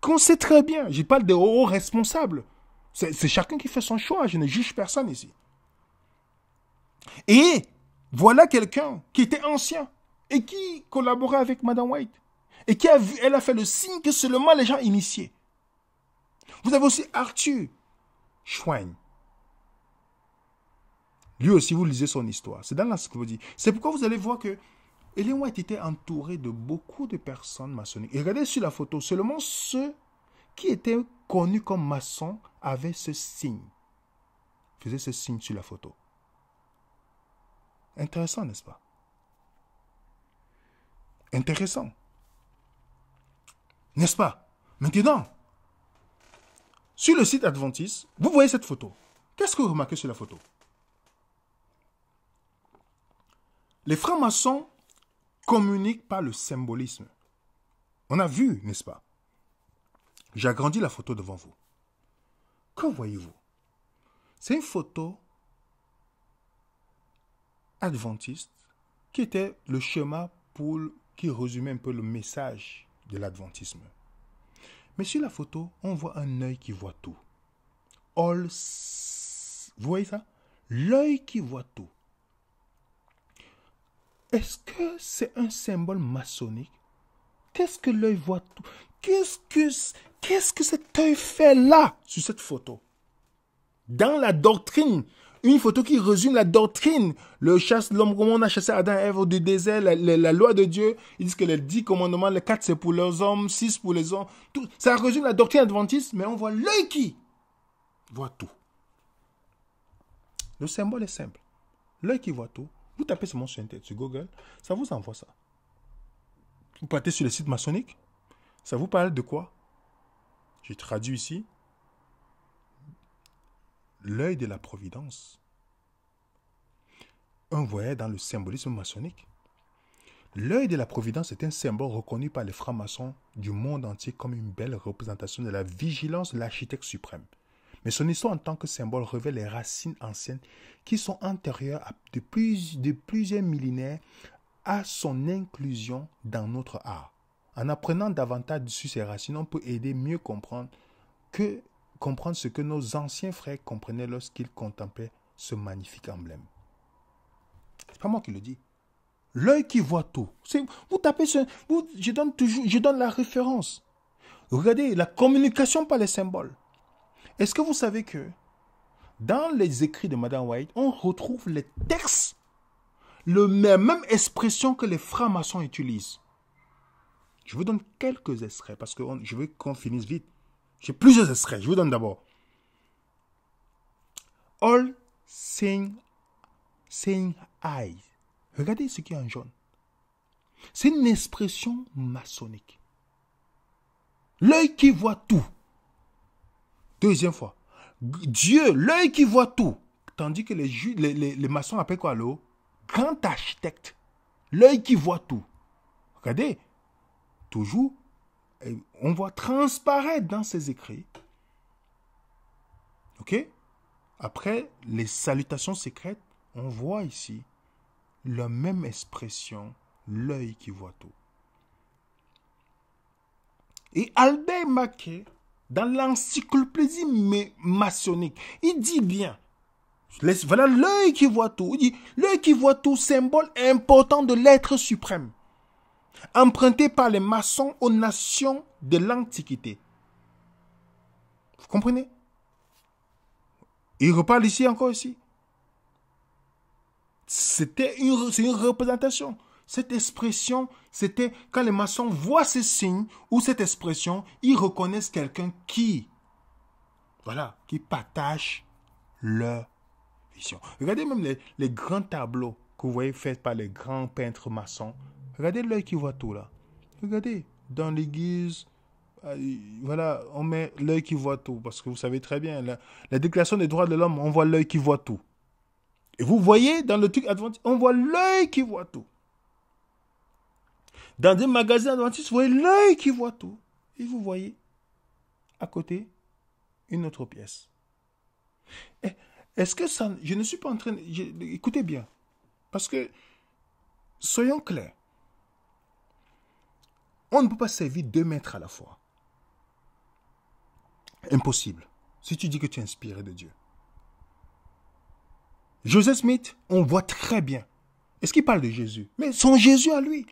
qu'on sait très bien, je parle des hauts responsables. C'est chacun qui fait son choix, je ne juge personne ici. Et voilà quelqu'un qui était ancien et qui collaborait avec Madame White. Et elle a fait le signe que seulement les gens initiés. Vous avez aussi Arthur Schwein. Lui aussi, vous lisez son histoire. C'est dans l'encyclopédie. C'est pourquoi vous allez voir que Ellen White était entouré de beaucoup de personnes maçonniques. Et regardez sur la photo, seulement ceux qui étaient connus comme maçons avaient ce signe. Faisaient ce signe sur la photo. Intéressant, n'est-ce pas? Intéressant. N'est-ce pas? Maintenant, sur le site Adventiste, vous voyez cette photo. Qu'est-ce que vous remarquez sur la photo? Les francs-maçons communiquent par le symbolisme. On a vu, n'est-ce pas? J'ai agrandi la photo devant vous. Que voyez-vous? C'est une photo adventiste qui était le schéma qui résumait un peu le message de l'adventisme. Mais sur la photo, on voit un œil qui voit tout. Vous voyez ça? L'œil qui voit tout. Est-ce que c'est un symbole maçonnique? Qu'est-ce que l'œil voit tout? Qu'est-ce que cet œil fait là, sur cette photo? Dans la doctrine, une photo qui résume la doctrine. L'homme, comment on a chassé Adam et Ève du désert, la loi de Dieu. Ils disent que les 10 commandements, les 4 c'est pour les hommes, 6 pour les hommes. Tout, ça résume la doctrine adventiste, mais on voit l'œil qui voit tout. Le symbole est simple. L'œil qui voit tout. Vous tapez sur Google, ça vous envoie ça. Vous partez sur le site maçonnique, ça vous parle de quoi? J'ai traduit ici. L'œil de la providence. Un voyage dans le symbolisme maçonnique. L'œil de la providence est un symbole reconnu par les francs-maçons du monde entier comme une belle représentation de la vigilance de l'architecte suprême. Mais son histoire en tant que symbole révèle les racines anciennes qui sont antérieures de plusieurs millénaires à son inclusion dans notre art. En apprenant davantage sur ces racines, on peut aider mieux comprendre ce que nos anciens frères comprenaient lorsqu'ils contemplaient ce magnifique emblème. C'est pas moi qui le dis. L'œil qui voit tout. Vous tapez je donne la référence. Regardez, la communication par les symboles. Est-ce que vous savez que dans les écrits de Madame White, on retrouve les textes, la même expression que les francs-maçons utilisent. Je vous donne quelques extraits parce que je veux qu'on finisse vite. J'ai plusieurs extraits. Je vous donne d'abord. All seeing eyes. Regardez ce qui est en jaune. C'est une expression maçonnique. L'œil qui voit tout. Deuxième fois. Dieu, l'œil qui voit tout. Tandis que les maçons appellent quoi le grand architecte. L'œil qui voit tout. Regardez. Toujours, on voit transparaître dans ces écrits. Ok? Après, les salutations secrètes, on voit ici la même expression, l'œil qui voit tout. Et Albert Mackay, dans l'encyclopédie maçonnique, il dit bien, voilà l'œil qui voit tout. Il dit, l'œil qui voit tout, symbole important de l'être suprême, emprunté par les maçons aux nations de l'Antiquité. Vous comprenez? Il reparle ici encore ici. C'est une représentation. Cette expression, c'était quand les maçons voient ces signes ou cette expression, ils reconnaissent quelqu'un qui partage leur vision. Regardez même les grands tableaux que vous voyez faits par les grands peintres maçons. Regardez l'œil qui voit tout là. Regardez, dans l'église, voilà, on met l'œil qui voit tout. Parce que vous savez très bien, la déclaration des droits de l'homme, on voit l'œil qui voit tout. Et vous voyez, dans le truc adventiste, on voit l'œil qui voit tout. Dans des magasins adventistes, vous voyez l'œil qui voit tout. Et vous voyez, à côté, une autre pièce. Est-ce que ça... Je ne suis pas en train... Écoutez bien. Parce que, soyons clairs. On ne peut pas servir 2 maîtres à la fois. Impossible. Si tu dis que tu es inspiré de Dieu. Joseph Smith, on voit très bien. Est-ce qu'il parle de Jésus? Mais son Jésus à lui.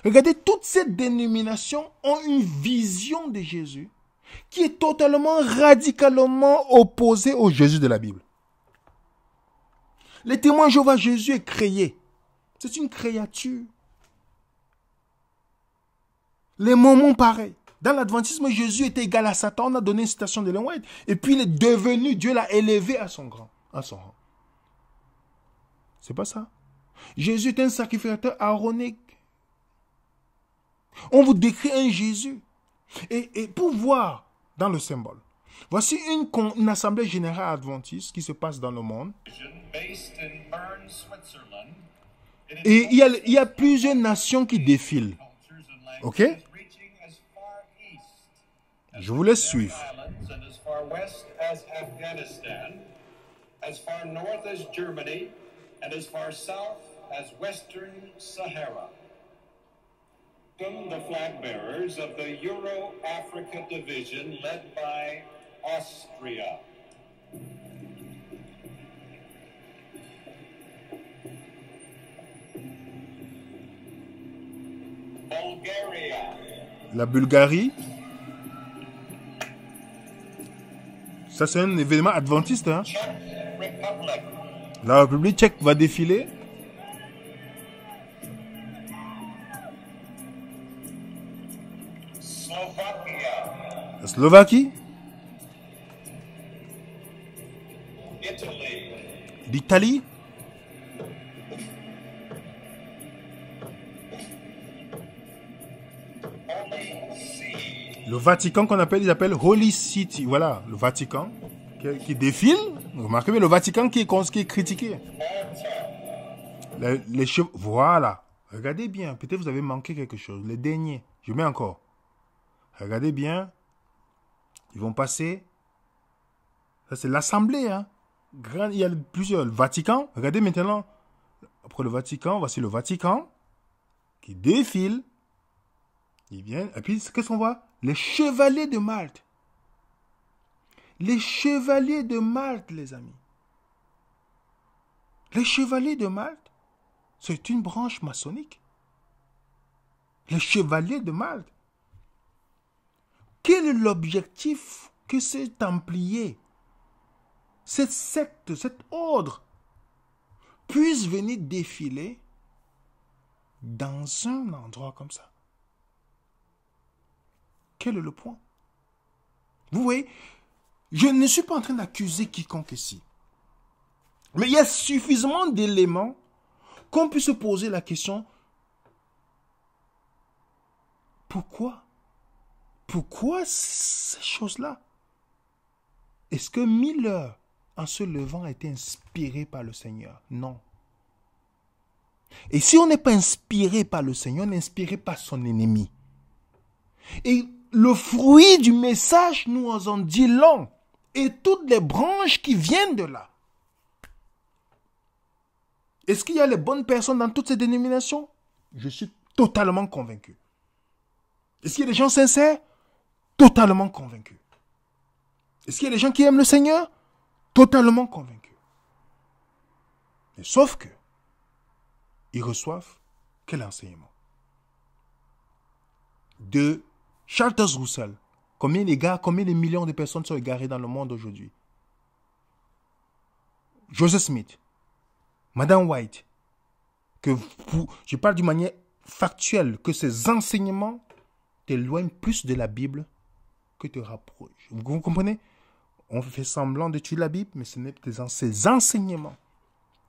Regardez, toutes ces dénominations ont une vision de Jésus qui est totalement, radicalement opposée au Jésus de la Bible. Les témoins de Jéhovah, Jésus est créé. C'est une créature. Les Mormons, pareil. Dans l'adventisme, Jésus était égal à Satan. On a donné une citation de Ellen White. Et puis il est devenu, Dieu l'a élevé à son rang. C'est pas ça. Jésus est un sacrificateur aaronique. On vous décrit un Jésus. Et pour voir dans le symbole, voici une assemblée générale adventiste qui se passe dans le monde. Et il y a plusieurs nations qui défilent. Ok? Je vous laisse suivre. The flag bearers of the Euro-Africa division led by Austria. Bulgaria. La Bulgarie. Ça, c'est un événement adventiste. Hein? La République tchèque va défiler. La Slovaquie. L'Italie. Le Vatican qu'on appelle, ils appellent Holy City. Voilà, le Vatican qui défile. Remarquez bien, le Vatican qui est critiqué. Les cheveux, voilà. Regardez bien, peut-être vous avez manqué quelque chose. Les derniers, je mets encore. Regardez bien. Ils vont passer. Ça, c'est l'Assemblée. Hein. Il y a plusieurs. Le Vatican. Regardez maintenant. Après le Vatican, voici le Vatican qui défile. Ils viennent. Et puis, qu'est-ce qu'on voit? Les chevaliers de Malte. Les chevaliers de Malte, les amis. Les chevaliers de Malte, c'est une branche maçonnique. Les chevaliers de Malte. Quel est l'objectif que ces templiers, cette secte, cet ordre, puissent venir défiler dans un endroit comme ça? Quel est le point? Vous voyez, je ne suis pas en train d'accuser quiconque ici. Mais il y a suffisamment d'éléments qu'on puisse se poser la question, pourquoi? Pourquoi ces choses-là? Est-ce que Miller, en se levant, a été inspiré par le Seigneur? Non. Et si on n'est pas inspiré par le Seigneur, on est inspiré par son ennemi. Et le fruit du message nous en dit long. Et toutes les branches qui viennent de là. Est-ce qu'il y a les bonnes personnes dans toutes ces dénominations? Je suis totalement convaincu. Est-ce qu'il y a des gens sincères? Totalement convaincu. Est-ce qu'il y a des gens qui aiment le Seigneur? Totalement convaincu. Mais sauf que, ils reçoivent quel enseignement? De Charles Russell. Combien de millions de personnes sont égarées dans le monde aujourd'hui? Joseph Smith. Madame White. Je parle d'une manière factuelle, que ces enseignements t'éloignent plus de la Bible que te rapprochent. Vous comprenez? On fait semblant d'étudier la Bible, mais ce n'est que ces enseignements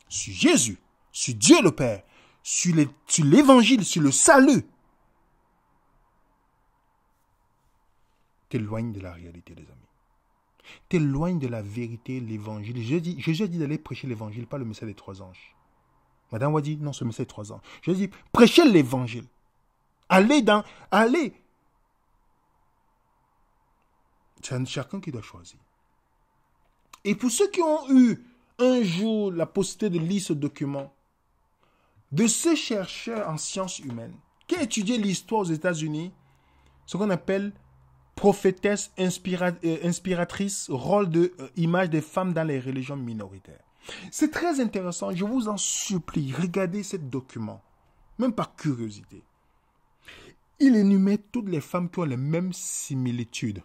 sur Jésus, sur Dieu le Père, sur l'évangile, sur le salut, t'éloignent de la réalité, les amis. T'éloignent de la vérité, l'évangile. Jésus a dit d'aller prêcher l'évangile, pas le message des 3 anges. Madame Ouad dit, non, ce message des 3 anges. Jésus dit, prêchez l'évangile. Allez. C'est chacun qui doit choisir. Et pour ceux qui ont eu un jour la possibilité de lire ce document, de ce chercheur en sciences humaines, qui a étudié l'histoire aux États-Unis, ce qu'on appelle prophétesse inspiratrice, rôle de image des femmes dans les religions minoritaires. C'est très intéressant, je vous en supplie, regardez ce document, même par curiosité. Il énumère toutes les femmes qui ont les mêmes similitudes.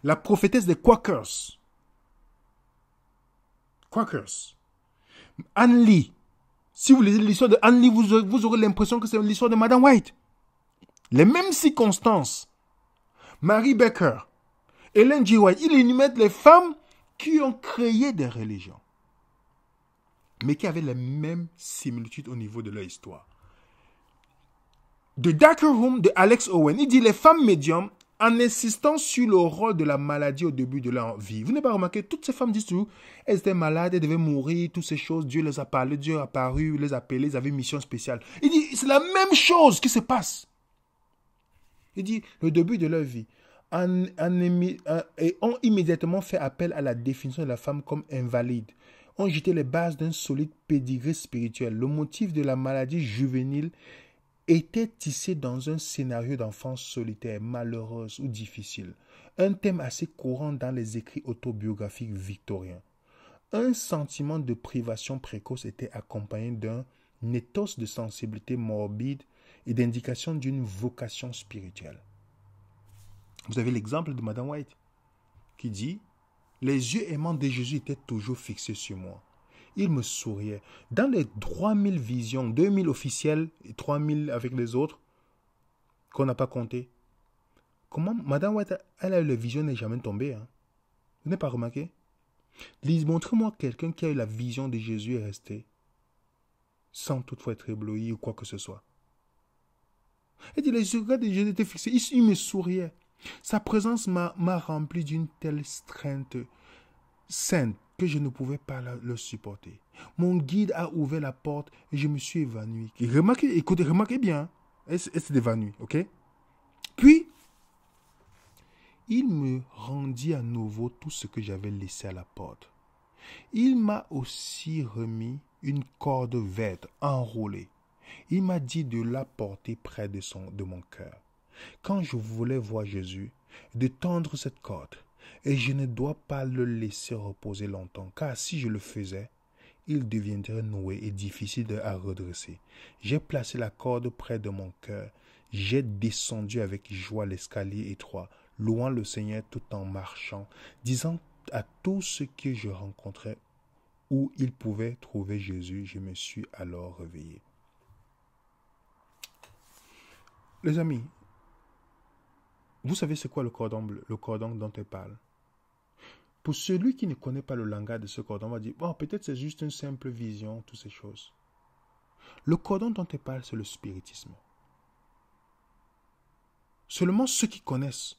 La prophétesse des Quakers. Anne Lee. Si vous lisez l'histoire de Anne Lee, vous aurez l'impression que c'est l'histoire de Madame White. Les mêmes circonstances. Mary Baker, Ellen G. White, il énumère les femmes qui ont créé des religions, mais qui avaient les mêmes similitudes au niveau de leur histoire. The Darker Room de Alex Owen, il dit les femmes médiums, en insistant sur le rôle de la maladie au début de leur vie. Vous n'avez pas remarqué, toutes ces femmes disent toujours, elles étaient malades, elles devaient mourir, toutes ces choses, Dieu les a parlé, Dieu a apparu, les a appelées, ils avaient une mission spéciale. Il dit, c'est la même chose qui se passe. Il dit, le début de leur vie, et ont immédiatement fait appel à la définition de la femme comme invalide, ont jeté les bases d'un solide pédigré spirituel. Le motif de la maladie juvénile était tissé dans un scénario d'enfance solitaire, malheureuse ou difficile. Un thème assez courant dans les écrits autobiographiques victoriens. Un sentiment de privation précoce était accompagné d'un ethos de sensibilité morbide et d'indication d'une vocation spirituelle. Vous avez l'exemple de Madame White qui dit « Les yeux aimants de Jésus étaient toujours fixés sur moi. Il me souriait. Dans les 3000 visions, 2000 officielles et 3000 avec les autres, qu'on n'a pas compté, comment Madame White, elle a eu la vision, n'est jamais tombée. Hein? Vous n'avez pas remarqué? Montrez-moi quelqu'un qui a eu la vision de Jésus et est resté, sans toutefois être ébloui ou quoi que ce soit. Elle dit, les yeux de Jésus étaient fixés, il me souriait. Sa présence m'a rempli d'une telle strength sainte que je ne pouvais pas le supporter. Mon guide a ouvert la porte et je me suis évanoui. Remarquez bien, elle s'est évanouie, ok? Puis, il me rendit à nouveau tout ce que j'avais laissé à la porte. Il m'a aussi remis une corde verte enroulée. Il m'a dit de la porter près de mon cœur. Quand je voulais voir Jésus, de tendre cette corde, Et je ne dois pas le laisser reposer longtemps, car si je le faisais, il deviendrait noué et difficile à redresser. J'ai placé la corde près de mon cœur. J'ai descendu avec joie l'escalier étroit, louant le Seigneur tout en marchant, disant à tous ceux que je rencontrais où ils pouvaient trouver Jésus. Je me suis alors réveillé. Les amis, vous savez c'est quoi le cordon bleu, le cordon dont elle parle? Pour celui qui ne connaît pas le langage de ce cordon, on va dire, bon, peut-être c'est juste une simple vision, toutes ces choses. Le cordon dont elle parle, c'est le spiritisme. Seulement ceux qui connaissent.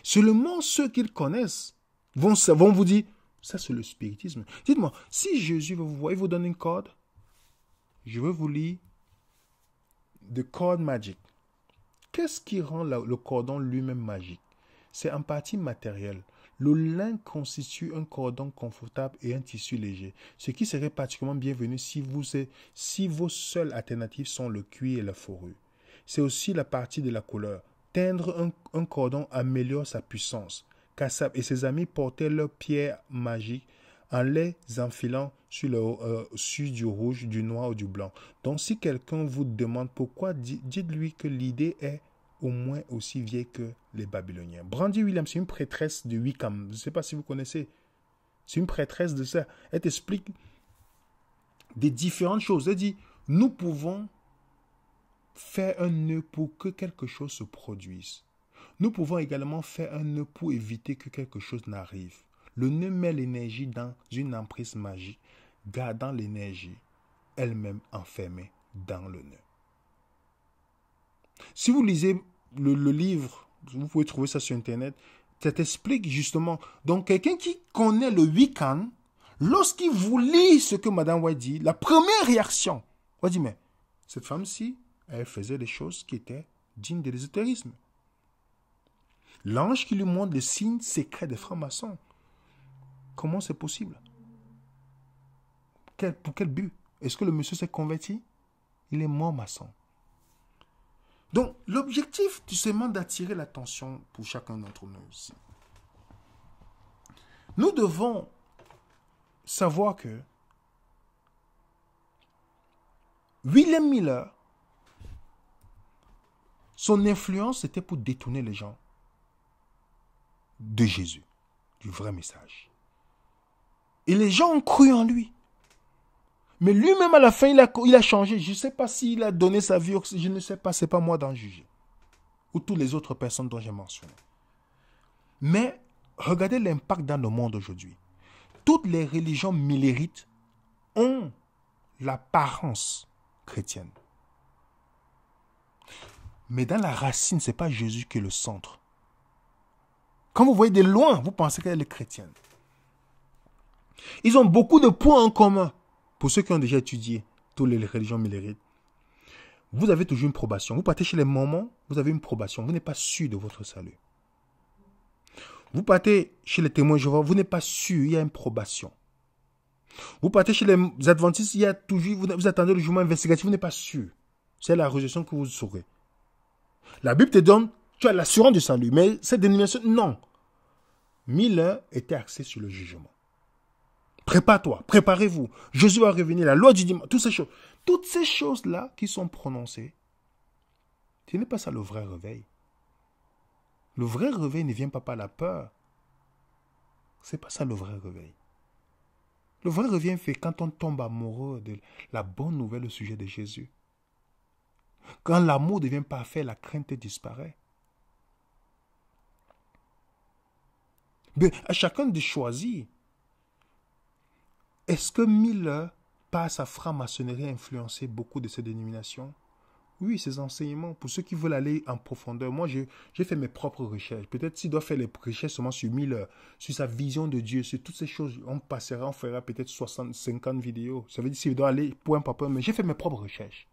Seulement ceux qui connaissent vont vous dire, ça c'est le spiritisme. Dites-moi, si Jésus vous voit, il vous donne une corde, je veux vous lire The Cord Magic. Qu'est-ce qui rend le cordon lui-même magique? C'est en partie matériel. Le lin constitue un cordon confortable et un tissu léger, ce qui serait particulièrement bienvenu si vos seules alternatives sont le cuir et la fourrure. C'est aussi la partie de la couleur. Teindre un cordon améliore sa puissance. Kassab et ses amis portaient leurs pierres magiques en les enfilant sur du rouge, du noir ou du blanc. Donc si quelqu'un vous demande pourquoi, dites-lui que l'idée est au moins aussi vieille que les Babyloniens. Brandy Williams, c'est une prêtresse de Wickham. Je ne sais pas si vous connaissez. C'est une prêtresse de ça. Elle t'explique des différentes choses. Elle dit, nous pouvons faire un nœud pour que quelque chose se produise. Nous pouvons également faire un nœud pour éviter que quelque chose n'arrive. Le nœud met l'énergie dans une emprise magique, gardant l'énergie elle-même enfermée dans le nœud. Si vous lisez le livre, vous pouvez trouver ça sur Internet, ça t'explique justement. Donc, quelqu'un qui connaît le Wiccan, lorsqu'il vous lit ce que Madame White dit, la première réaction, on va dire, mais cette femme-ci, elle faisait des choses qui étaient dignes de l'ésotérisme. L'ange qui lui montre les signes secrets des francs-maçons. Comment c'est possible? Pour quel but? Est-ce que le monsieur s'est converti? Il est mort maçon. Donc, l'objectif, c'est seulement d'attirer l'attention pour chacun d'entre nous aussi. Nous devons savoir que William Miller, son influence était pour détourner les gens de Jésus, du vrai message. Et les gens ont cru en lui. Mais lui-même, à la fin, il a changé. Je ne sais pas s'il a donné sa vie, je ne sais pas, ce n'est pas moi d'en juger. Ou toutes les autres personnes dont j'ai mentionné. Mais, regardez l'impact dans le monde aujourd'hui. Toutes les religions millérites ont l'apparence chrétienne. Mais dans la racine, ce n'est pas Jésus qui est le centre. Quand vous voyez de loin, vous pensez qu'elle est chrétienne. Ils ont beaucoup de points en commun. Pour ceux qui ont déjà étudié toutes les religions millérites, vous avez toujours une probation. Vous partez chez les Mormons, vous avez une probation. Vous n'êtes pas sûr de votre salut. Vous partez chez les témoins de Jéhovah, vous n'êtes pas sûr, il y a une probation. Vous partez chez les adventistes, il y a toujours, vous attendez le jugement investigatif, vous n'êtes pas sûr. C'est la résurrection que vous saurez. La Bible te donne, tu as l'assurance du salut, mais cette dénomination, non. Miller était axé sur le jugement. Prépare-toi, préparez-vous. Jésus va revenir, la loi du dimanche, toutes ces choses-là qui sont prononcées, ce n'est pas ça le vrai réveil. Le vrai réveil ne vient pas par la peur. Ce n'est pas ça le vrai réveil. Le vrai réveil fait quand on tombe amoureux de la bonne nouvelle au sujet de Jésus. Quand l'amour devient parfait, la crainte disparaît. Mais à chacun de choisir. Est-ce que Miller, par sa franc-maçonnerie, a influencé beaucoup de ces dénominations? Oui, ses enseignements. Pour ceux qui veulent aller en profondeur, moi, j'ai fait mes propres recherches. Peut-être s'il doit faire les recherches seulement sur Miller, sur sa vision de Dieu, sur toutes ces choses, on fera peut-être 60, 50 vidéos. Ça veut dire qu'il doit aller point par point, mais j'ai fait mes propres recherches.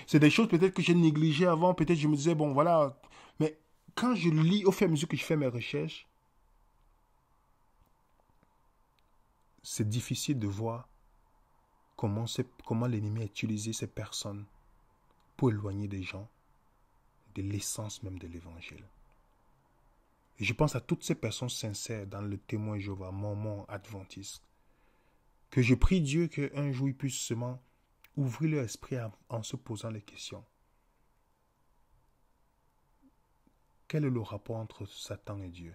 C'est des choses peut-être que j'ai négligées avant, peut-être je me disais, bon, voilà. Mais quand je lis, au fur et à mesure que je fais mes recherches, c'est difficile de voir comment l'ennemi a utilisé ces personnes pour éloigner des gens de l'essence même de l'évangile. Et je pense à toutes ces personnes sincères dans le témoin Jéhovah, mormon, adventiste, que je prie Dieu qu'un jour ils puissent seulement ouvrir leur esprit en se posant les questions. Quel est le rapport entre Satan et Dieu?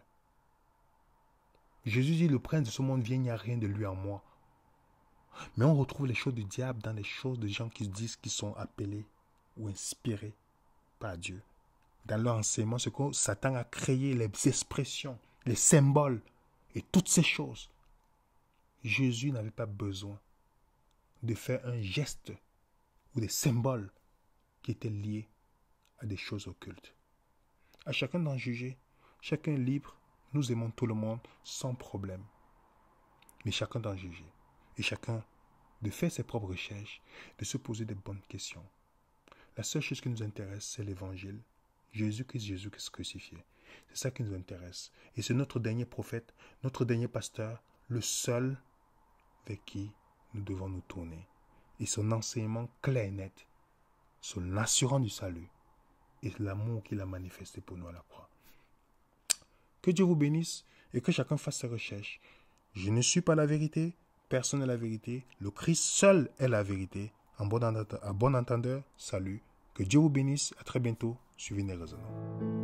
Jésus dit, le prince de ce monde vient, il n'y a rien de lui en moi. Mais on retrouve les choses du diable dans les choses de gens qui se disent qu'ils sont appelés ou inspirés par Dieu. Dans leur enseignement, ce que Satan a créé, les expressions, les symboles et toutes ces choses. Jésus n'avait pas besoin de faire un geste ou des symboles qui étaient liés à des choses occultes. À chacun d'en juger, chacun est libre, nous aimons tout le monde sans problème. Mais chacun d'en juger et chacun de faire ses propres recherches, de se poser des bonnes questions. La seule chose qui nous intéresse, c'est l'évangile. Jésus-Christ crucifié. C'est ça qui nous intéresse. Et c'est notre dernier prophète, notre dernier pasteur, le seul vers qui nous devons nous tourner. Et son enseignement clair et net, son assurant du salut et l'amour qu'il a manifesté pour nous à la croix. Que Dieu vous bénisse et que chacun fasse ses recherches. Je ne suis pas la vérité, personne n'est la vérité. Le Christ seul est la vérité. À bon entendeur, salut. Que Dieu vous bénisse. À très bientôt. Suivez les raisonnements.